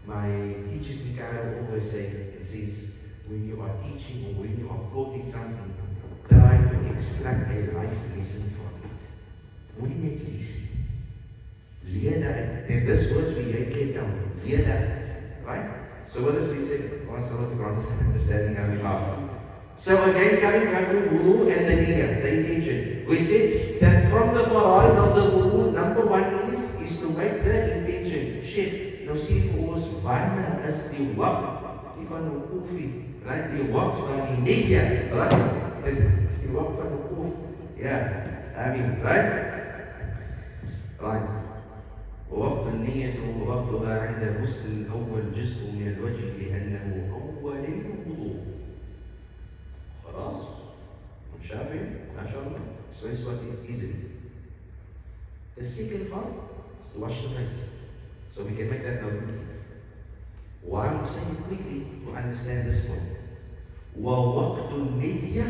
my teachers in Cairo always say, it says, when you are teaching or when you are quoting something, try to extract a life lesson from it. What do you make lesson? Leer that. And this words we get down. Leer that. Right? So what does it say? Once I want to grant us an understanding how we laugh. So again, coming back to wudu and the niyyah, the intention. We said that from the fara'id of the wudu, number one is to make the intention. Sheikh, nou sê vir ons, wanneer is die waqf, die van wukufi, right? Die waqf van die niyyah, right? Die waqf van wukuf, yeah, I mean, right? Right. ووقت النية ووقتها عند غسل الأول جزء من الوجه لأنه أول الوضوء. خلاص؟ متشافي؟ ما شاء الله. So it's what it is. The second part is to wash the face. So we can make that now quickly. Why I'm saying it quickly to understand this point. ووقت النية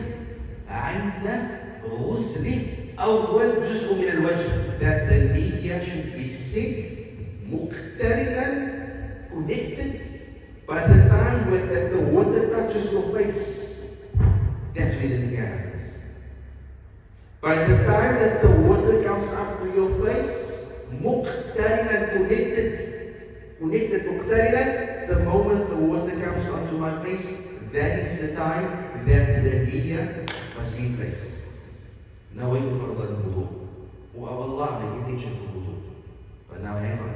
عند غسل أول جزء من الوجه. That the niyyah should be set muqtarinan, connected by the time that the water touches your face. That's where the niyyah happens. By the time that the water comes up to your face, muqtarinan, connected muqtarinan, the moment the water comes onto my face, that is the time that the niyyah must be in place. Now wait for the wudu. Oh Allah, make intention for wudu. But now hang on.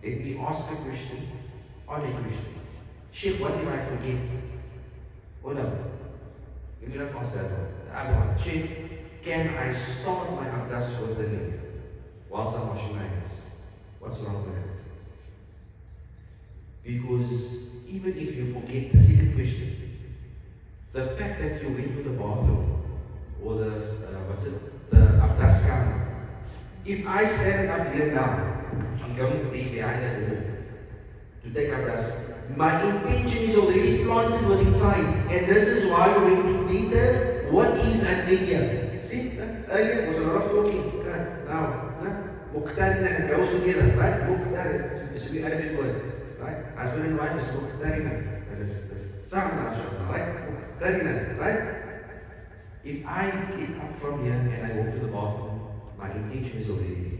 Let me ask a question, honest question. Sheikh, what if I forget? Oh no. Let me not ask that one. The other one. Sheikh, can I start my abdas with the niyyah whilst I'm washing my hands? What's wrong with that? Because even if you forget, the second question, the fact that you went to the bathroom or the abdas counter. If I stand up here now, I'm going to be behind that wall to take abdas. My intention is already planted with inside, and this is why we went in detail. What is an niyyah? See, earlier was a lot of talking. Now, muqtarina, it goes together, right? Muqtarina, it should be Arabic word, right? Husband and wife is muqtarina. That is right? Muqtarina, right? If I get up from here and I walk to the bathroom, my intention is already there.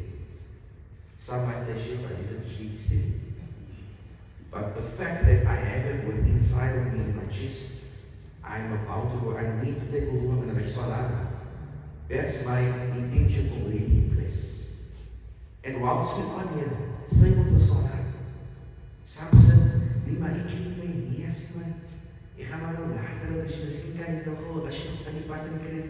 Some might say, Sheikh, but is it cheap still? But the fact that I have it within inside of me in my chest, I'm about to go, I need to take wudu, I'm going to make salah. That's my intention already in place. And whilst we're on here, same with the salah. Some say, maar ek ken my nie as iemand. Ek gaan maar nou later op, as jy miskien kan ek nog al, as jy aan die pad in kry.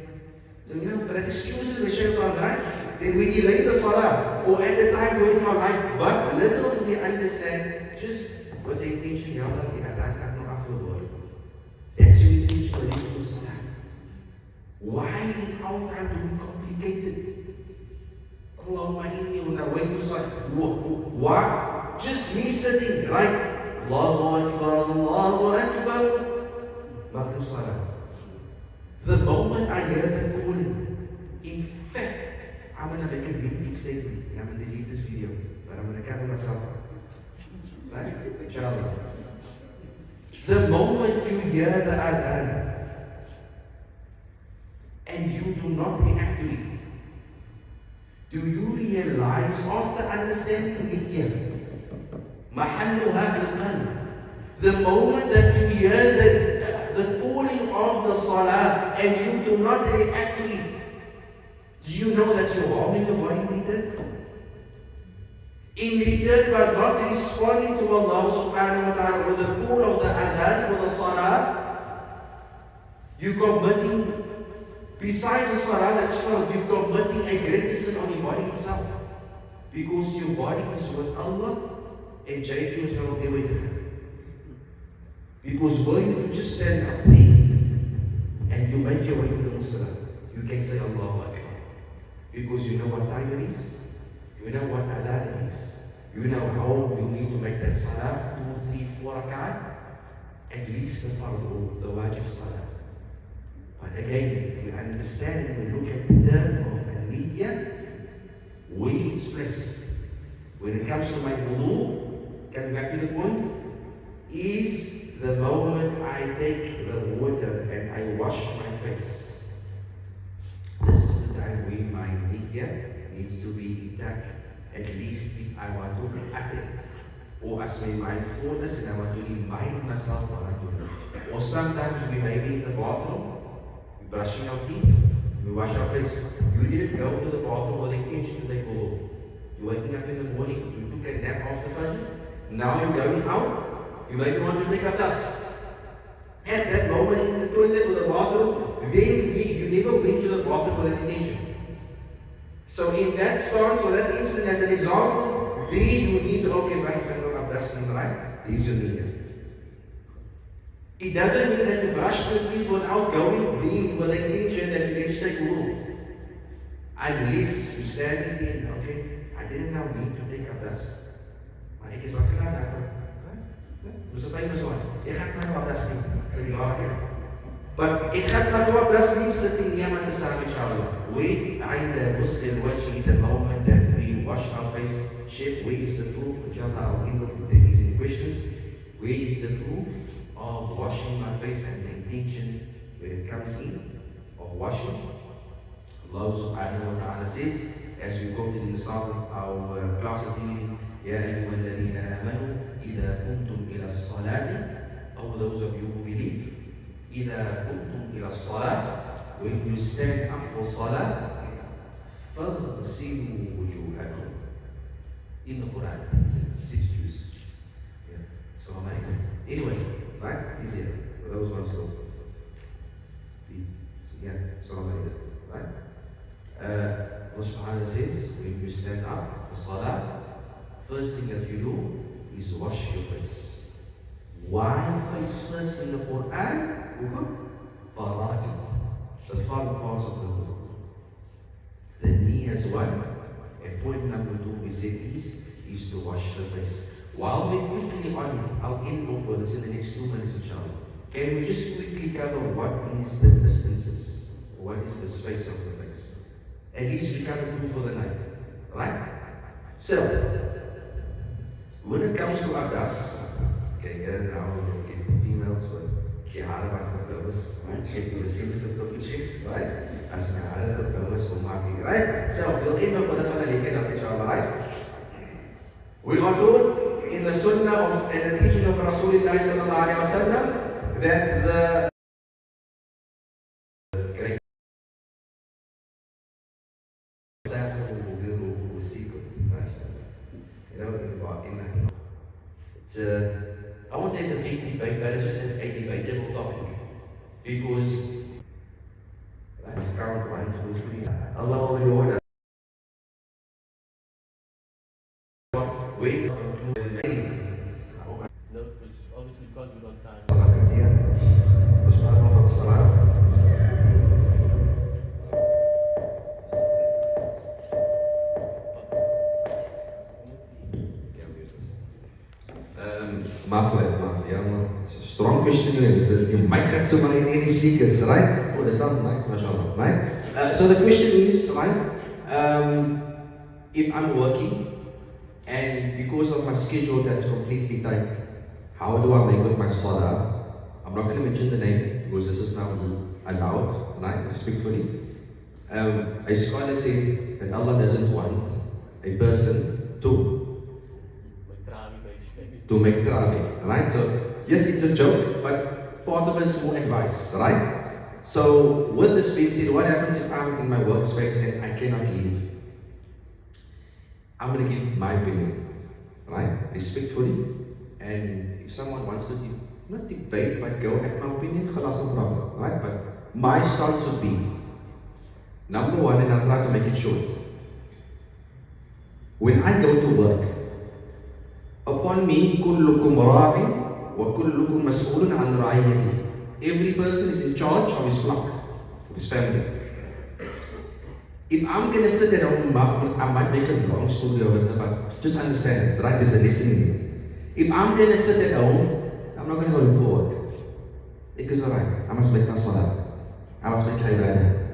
So you know, for that excuses we share for right, then we delay the salah, or at the time during our life, but little do we understand, just with the intention, Ya Allah, die adhan gaat nog afgehoor. That's your intention when you do salah. Why in our time do we complicate it? Allahumma inni unawaitu salah. Why? Just me sitting, right? Allahu Akbar, Allahu Akbar. Maghrib salah. The moment I hear the calling, in fact, I'm going to make a very big statement. And I'm going to delete this video, but I'm going to cover myself up. Right? Inshallah. The moment you hear the adhan, and you do not react to it, do you realize after understanding niyyah, mahalluha al-qalb, the moment that you hear the calling of the salah and you do not react to it, do you know that you're harming your body in return? In return, by not responding to Allah subhanahu wa ta'ala with the call of the adhan for the salah, you're committing, besides the salah that's felt, you're committing a greater sin on your body itself. Because your body is with Allah and Jaidu is not there with Him. Because were you to just stand up there and you make your way to the Musala, you can say Allahu Akbar. Because you know what time it is, you know what adhan it is, you know how you need to make that salah, 2, 3, 4 rak'ah, at least the fardhu, the wajib salah. But again, if you understand and you look at the term of an-niyyah, where it's placed. When it comes to my wudu, coming back to the point, is the moment I take the water and I wash my face. This is the time when my niyyah needs to be intact, at least if I want to utter it. Or as my mindfulness and I want to remind myself while I'm doing it. Or sometimes we may be in the bathroom, we're brushing our teeth, we wash our face. You didn't go to the bathroom with the intention to take wudu. You're waking up in the morning, you took a nap after Fajr, now you're going out. You maybe want to take a dust. At that moment in the toilet or the bathroom, then you never went to the bathroom with that intention. So in that stance or that instant as an example, then you need to, okay, right, I know I'm dusting, right? These are the It doesn't mean that you brush your teeth without going being with the intention that you can just take wudu. Unless you stand in, okay, I didn't now need to take a dust. Maar ek is al klaar daarvoor. Dus dat is zo. Ik ga maar wat dat zien. But ik ga maar wat dat zien. Sitting near my Islam, inshallah. We are the Muslim watching the moment that we wash our face. Sheikh, where is the proof? Inshallah, I'll end off with these questions. Where is the proof of washing my face and the intention when it comes in of washing? Allah subhanahu wa ta'ala says, as we quoted in the start of our classes evening, يا أيها الذين آمنوا إذا قمتم إلى الصلاة, or those of you who believe, إذا قمتم إلى الصلاة, when you stand up for salah, فاغسلوا وجوهكم. In the Quran, it's 6 Jews. Yeah. So anyway, right? Is it? For those ones still. Yeah, so right? Allah subhanahu says, when you stand up for salah, first thing that you do is wash your face. Why face first in the Quran? Fara'id, the far parts of the wudu. The knee as one, and point number 2 is to wash the face. While we're quickly on it, I'll end off with this in the next 2 minutes, inshallah. Can we just quickly cover what is the distances? What is the space of the face? At least we cover 2 for the night. Right? So, when it comes to abdas, okay, here now we get females with kihara was, right? Shape is a sensitive topic, right? As kihara is for marking, right? So, we'll end up with this one and you inshallah, right? We are told in the sunnah of and the teaching of Rasulullah sallallahu alayhi wa sallam that the I won't say it's a big debate, but it's just a debatable topic. Because count 1, 2, 3. Allah will order. When Strong question here. The mic got so many speakers, right? Oh, that sounds nice, mashallah, right? So the question is, right? If I'm working and because of my schedule that's completely tight, how do I make with my salah? I'm not going to mention the name because this is now allowed, right? Respectfully. A scholar said that Allah doesn't want a person to make tarawih, right? So yes, it's a joke, but part of it is more advice, right? So with this being said, what happens if I'm in my workspace and I cannot leave? I'm going to give my opinion, right? Respectfully. And if someone wants to not debate, but go at my opinion, that's no problem, right? But my stance would be, number one, and I'll try to make it short. When I go to work, upon me, كلكم راع وكلكم مسؤول عن رعيته. Every person is in charge of his flock, of his family. If I'm going to sit at home, I might make a long story of it, but just understand it, right? There's a lesson in it. If I'm going to sit at home, I'm not going to go look for work. Because alright, I must make my salah. I must make ibadah.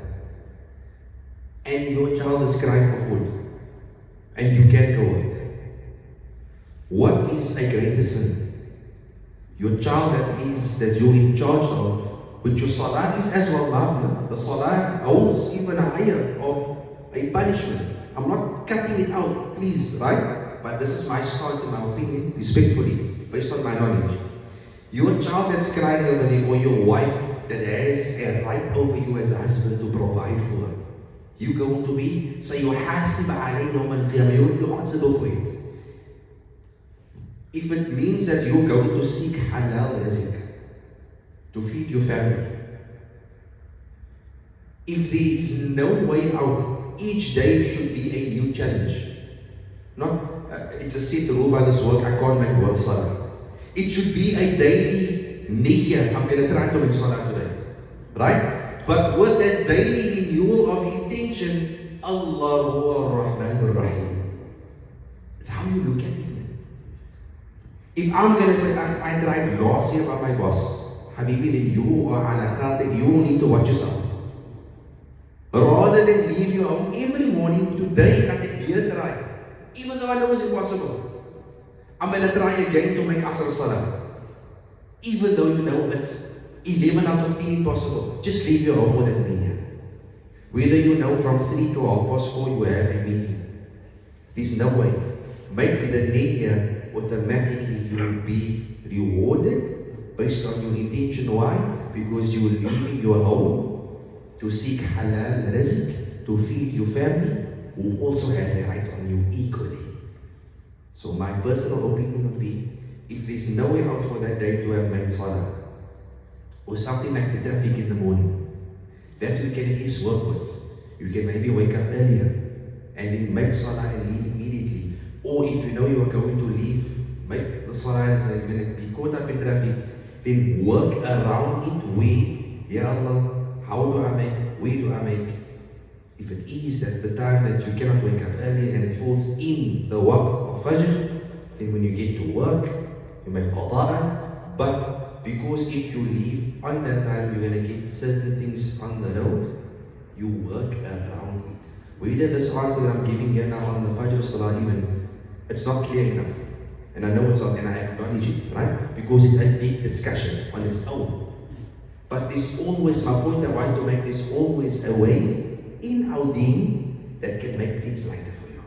And your child is crying for food. And you can't go work. What is a greater sin? Your child that you're in charge of, which your salah is as well, ma'am. The salah holds even higher of a punishment. I'm not cutting it out, please, right? But this is my stance and my opinion, respectfully, based on my knowledge. Your child that's crying over there, or your wife that has a right over you as a husband to provide for her, you're going to be, سيحاسب عليه يوم القيامة, you're answerable for it. If it means that you're going to seek halal rizq to feed your family, if there is no way out, each day should be a new challenge. Not, it's a set rule by this work, I can't make work salah. It should be a daily niyyah, I'm going to try to make salah today. Right? But with that daily renewal of intention, Allahu Ar-Rahman Ar-Rahim. It's how you look at it. If I'm going to say, I tried last year by my boss, Habibi, then you are ala khati, you need to watch yourself. Rather than leave your home every morning, today I take weer try. Even though I know it's impossible. I'm going to try again to make Asr Salah. Even though you know it's 11 out of 10 impossible. Just leave your home with that niyyah. Whether you know from 3 to 4:30 you have a meeting. There's no way. Make the niyyah, automatically you will be rewarded based on your intention. Why? Because you will leave your home to seek halal rizq, to feed your family, who also has a right on you equally. So my personal opinion would be, if there's no way out for that day to have made salah, or something like the traffic in the morning, that we can at least work with. You can maybe wake up earlier and then make salah and leave immediately. Or if you know you are going to leave, make the salah and you're going to be caught up in traffic, then work around it. Where, Ya Allah, how do I make, where do I make? If it is at the time that you cannot wake up early and it falls in the waqt of Fajr, then when you get to work, you make qata'an. But because if you leave on that time, you're going to get certain things on the road, you work around it. Whether this answer that I'm giving here now on the Fajr Salah even, it's not clear enough. And I know it's not, and I acknowledge it, right? Because it's a big discussion on its own. But there's always, my point I want to make, there's always a way in our deen that can make things lighter for you.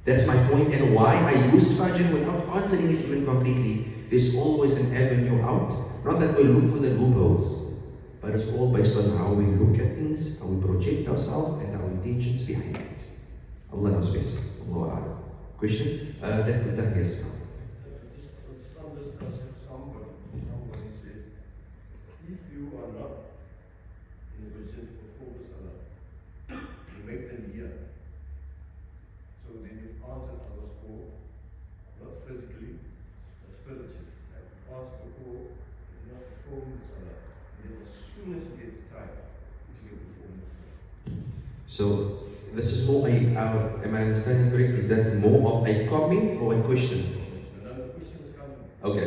That's my point, and why I use Fajr without answering it even completely. There's always an avenue out. Not that we look for the loopholes, but it's all based on how we look at things, how we project ourselves, and our intentions behind it. Allah knows best. Allah A'lam. Question? That yes. Somebody said, if you are not in a position to focus on it, you make them here. So then you've answered others for, not physically, but spiritually. So this is more am I understanding correctly? Is that more of a comment or a question? Another question is coming. Okay.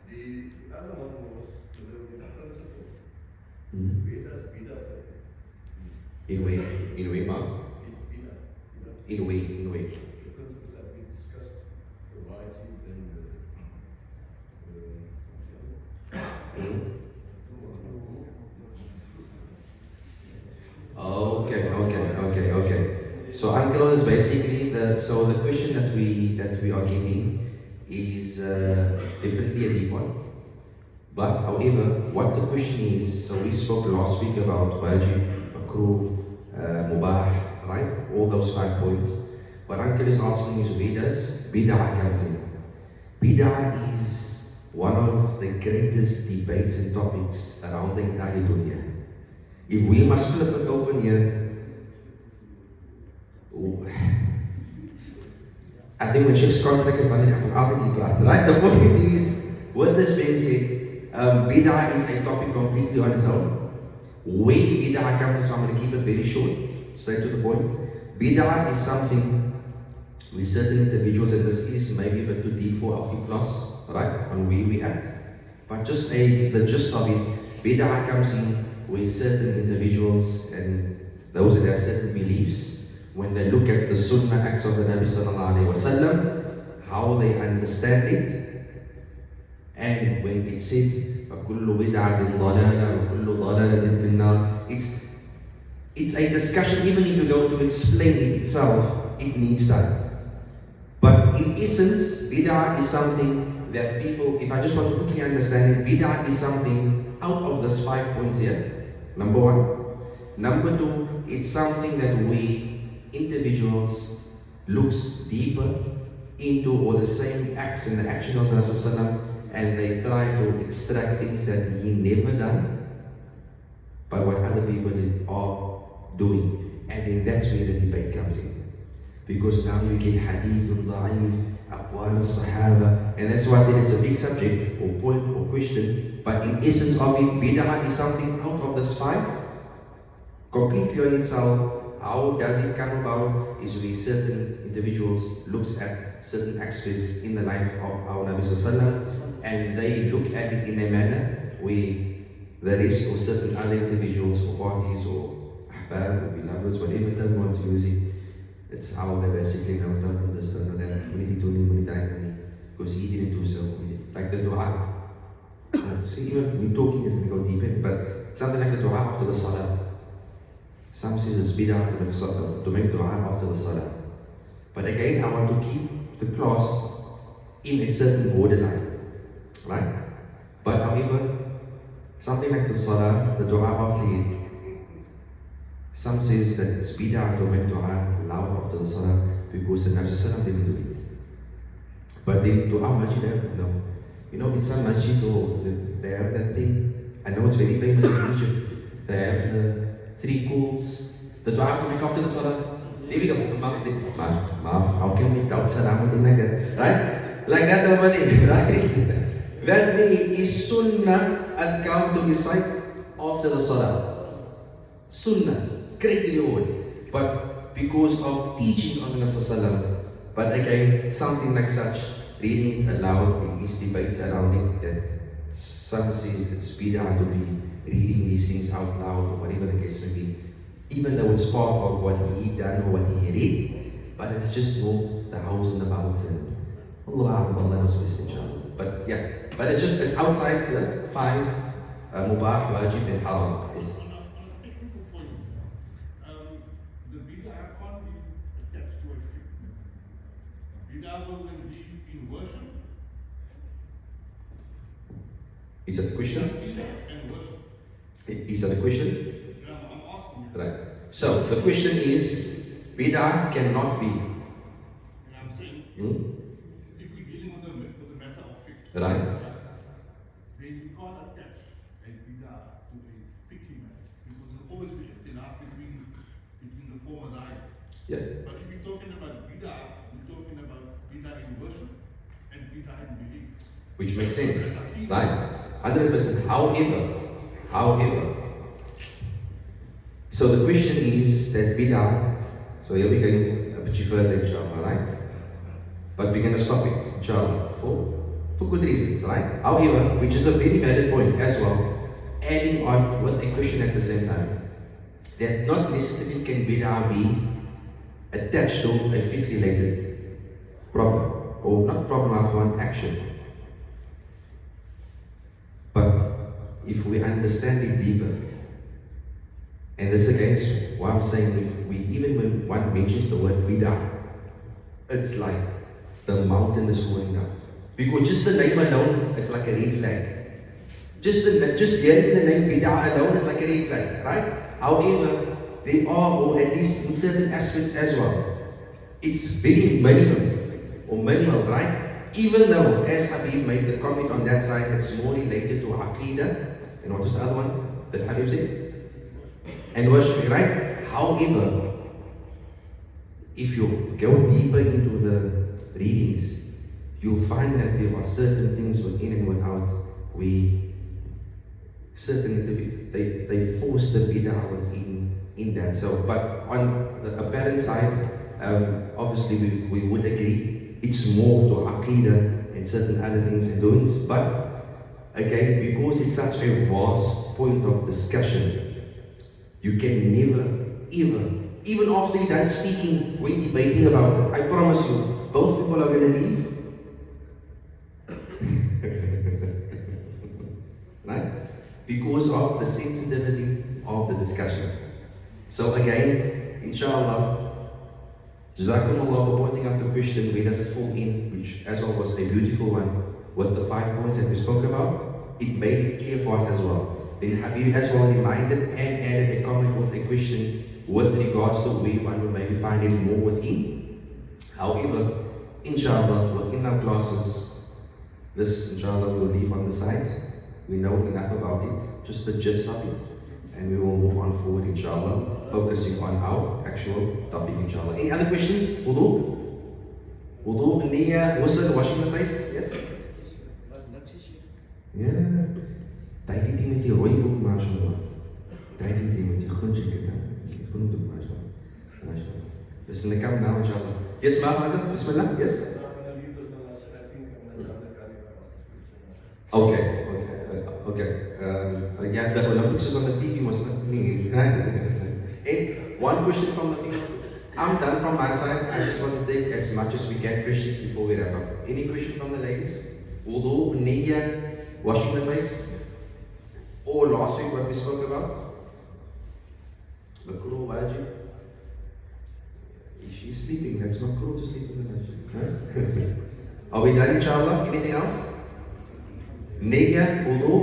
The other one was to live in principle. Mm-hmm. Vedas, In a way, Mark? In a way. The principles that we discussed, the Masjied and Okay. So uncle is basically the question that we are getting is definitely a deep one. But however, what the question is, so we spoke last week about wajib, makruh, mubah, right? All those 5 points. What uncle is asking is where does bid'ah comes in? Bid'ah is one of the greatest debates and topics around the entire dunya. If we must flip it open here, I think when Sheikh's contract is done, it comes out in right? The point is, with this being said, bid'ah is a topic completely on its own. Where bid'ah comes from, I'm going to keep it very short, straight to the point. Bid'ah is something where certain individuals, and this is maybe a bit too deep for our class, right, on where we at. But just the gist of it, bid'ah comes in where certain individuals and those that have certain beliefs, when they look at the sunnah acts of the Nabi Sallallahu Alaihi Wasallam, how they understand it, and when it said, وَكُلُّ بِدْعَةٍ ضَلَالَةٍ وَكُلُّ ضَلَالَةٍ فِي النَّارِ, it's a discussion. Even if you go to explain it itself, it needs time. But in essence, bid'ah is something that people, if I just want to quickly understand it, bid'ah is something out of these 5 points here. Number one. Number two, it's something that we individuals looks deeper into, or the same acts and the action of the Prophet, and they try to extract things that he never done, but what other people are doing. And then that's where the debate comes in. Because now you get hadith da'if, aqwal al-sahaba, and that's why I said it's a big subject, or point, or question, but in essence of it, bid'ah is something out of this 5, completely on itself. How does it come about? Is where certain individuals looks at certain aspects in the life of our Nabi Sallallahu, and they look at it in a manner where the rest or certain other individuals or parties or ahbab or beloveds, whatever term you want to use it, it's how they basically know, don't understand that we need to do because he didn't do so. Like the dua. See, even me talking is going to go deep in, but something like the dua after the salah. Some says it's bid'ah to make dua after the salah. But again, I want to keep the class in a certain borderline, right? But however, something like the salah, the dua after it, some says that it's bid'ah to make dua loud after the salah because the Nabi Sallallahu didn't do it. But then dua masjid, no. You know, in some masjid, they have that thing. I know it's very famous in Egypt. They have the 3 calls, the dua to make after the salah. There we go. How can we doubt Salaamudien like that? Right? Like that over there, right? That way is sunnah adhkar to recite after the salah. Sunnah, great reward. But because of teachings of the Nabi Sallallahu, but again, something like such, reading it aloud, there is debates around it that some says it's bid'ah to be reading these things out loud or whatever the case may be, even though it's part of what he done or what he read, but it's just more the hows and the bouts, and Allah knows best, inshallah. But yeah, but it's outside the 5 mubah, wajib and haram. Yes. On a technical point, the bid'ah can't be attached to a fiqh. Bid'ah will then be in worship. Is that the question? And worship. Is that the question? Yeah, I'm asking you. Right. So the question is, bid'ah cannot be. And I'm saying, if we're dealing with the matter of fiqh, Right. then you can't attach a bid'ah to a fiqh matter, because there'll always be ikhtilaf between the former diet. Yeah. But if you're talking about bid'ah, you're talking about bid'ah in worship and bid'ah in belief. Which makes sense, right? 100%. However, So the question is that bid'ah, so here we're going a bit further inshallah, right? But we're going to stop it inshallah for good reasons, right? However, which is a very valid point as well, adding on with a question at the same time, that not necessarily can bid'ah be attached to a fiqh related problem, or not problem of one action. But if we understand it deeper, and this again is why I'm saying, if we even when one mentions the word bid'ah, it's like the mountain is falling down. Because just the name alone, it's like a red flag. Just hearing the name bid'ah alone is like a red flag, right? However, there are, or at least in certain aspects as well, it's very minimal, right? Even though, as Habib made the comment on that side, it's more related to Aqidah, and what was the other one that Habib said? And worship, right? However, if you go deeper into the readings, you'll find that there are certain things within and without they force the bid'ah within in that. So, but on the apparent side, obviously we would agree it's more to Aqidah and certain other things and doings. But again, because it's such a vast point of discussion, you can never, ever, even after you're done speaking, when debating about it, I promise you, both people are going to leave. Right? Because of the sensitivity of the discussion. So again, inshallah, Jazakumullah for pointing out the question, where does it fall in, which as well was a beautiful one, with the 5 points that we spoke about. It made it clear for us as well. Then Habib as well reminded and added a comment with a question with regards to where one would maybe find it more within. However, inshallah, within our classes, this inshallah we'll leave on the side. We know enough about it, just the gist of it, and we will move on forward inshallah, focusing on our actual topic inshallah. Any other questions? Wudu? Wudu, niyyah, ghusl, washing the face? Yes? Yeah. Tijding die met die rode boek, mashallah. Tijding die met die groentje gedaan. Ik vond het ook, mashallah. Mashallah. Dus in de kamp now, inshallah. Yes, ma'am, bismillah, yes? Okay. Yeah, the Olympics is on the TV, must not me. And one question from the field. I'm done from my side. I just want to take as much as we can questions before we wrap up. Any question from the ladies? Wudu, niyyah, washing the face? Or last week what we spoke about? Makruh wajib. If she's sleeping, that's makruh to sleep in the night. Are we done inshallah? Anything else? Niyyah, wudu,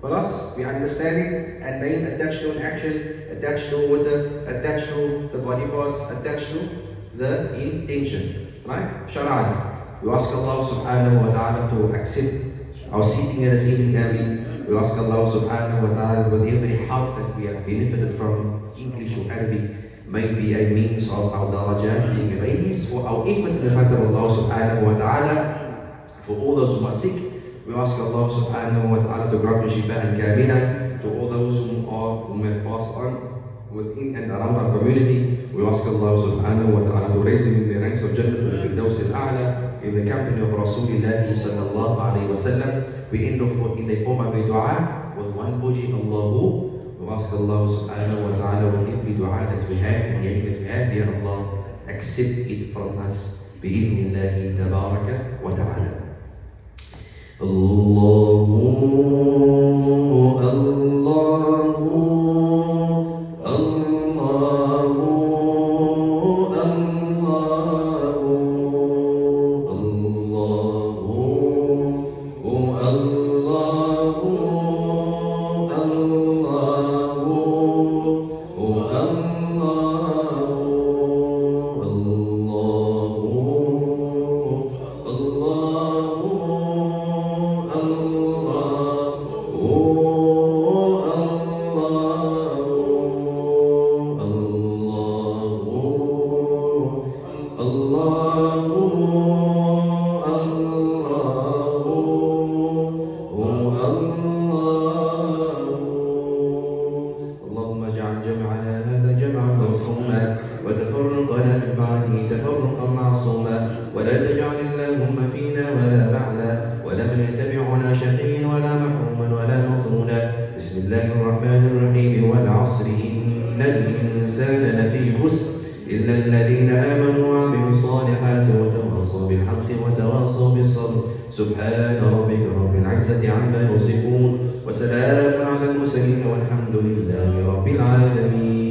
khalas, we understand it, and then attached to an action, attached to water, attached to the body parts, attached to the intention. Right? Shar'an. We ask Allah subhanahu wa ta'ala to accept our sitting here this evening, Ameen. We ask Allah subhanahu wa ta'ala with every harf that we have benefited from, English or Arabic, may be a means of our darajah being raised for our efforts in the sight of Allah subhanahu wa ta'ala. For all those who are sick, we ask Allah subhanahu wa ta'ala to grant shifa'an kamila. To all those who have passed on within and around our community, we ask Allah subhanahu wa ta'ala to raise them in the ranks of Jannah al-Firdaus al-A'la, in the company of Rasulullah sallallahu alayhi wa sallam. We end off in the form of a dua with one puji Allahu. We ask Allah subhanahu wa ta'ala with every dua that we have and yet that we have, Ya Allah, accept it from us. Bi-idhnillahi tabaraka wa ta'ala. Allahu, Allahu, Allahu, اللهم اجعل جمعنا عليه تفرقا معصوما ولا تجعل اللهم فينا ولا معنا ولا من يتبعنا شقيا ولا محروما ولا مطرونا. بسم الله الرحمن الرحيم والعصر إن الإنسان لفي خسر إلا الذين آمنوا وعملوا الصالحات وتواصوا بالحق وتواصوا بالصبر. سبحان ربك رب العزة عما يصفون وسلام على المرسلين والحمد لله رب العالمين.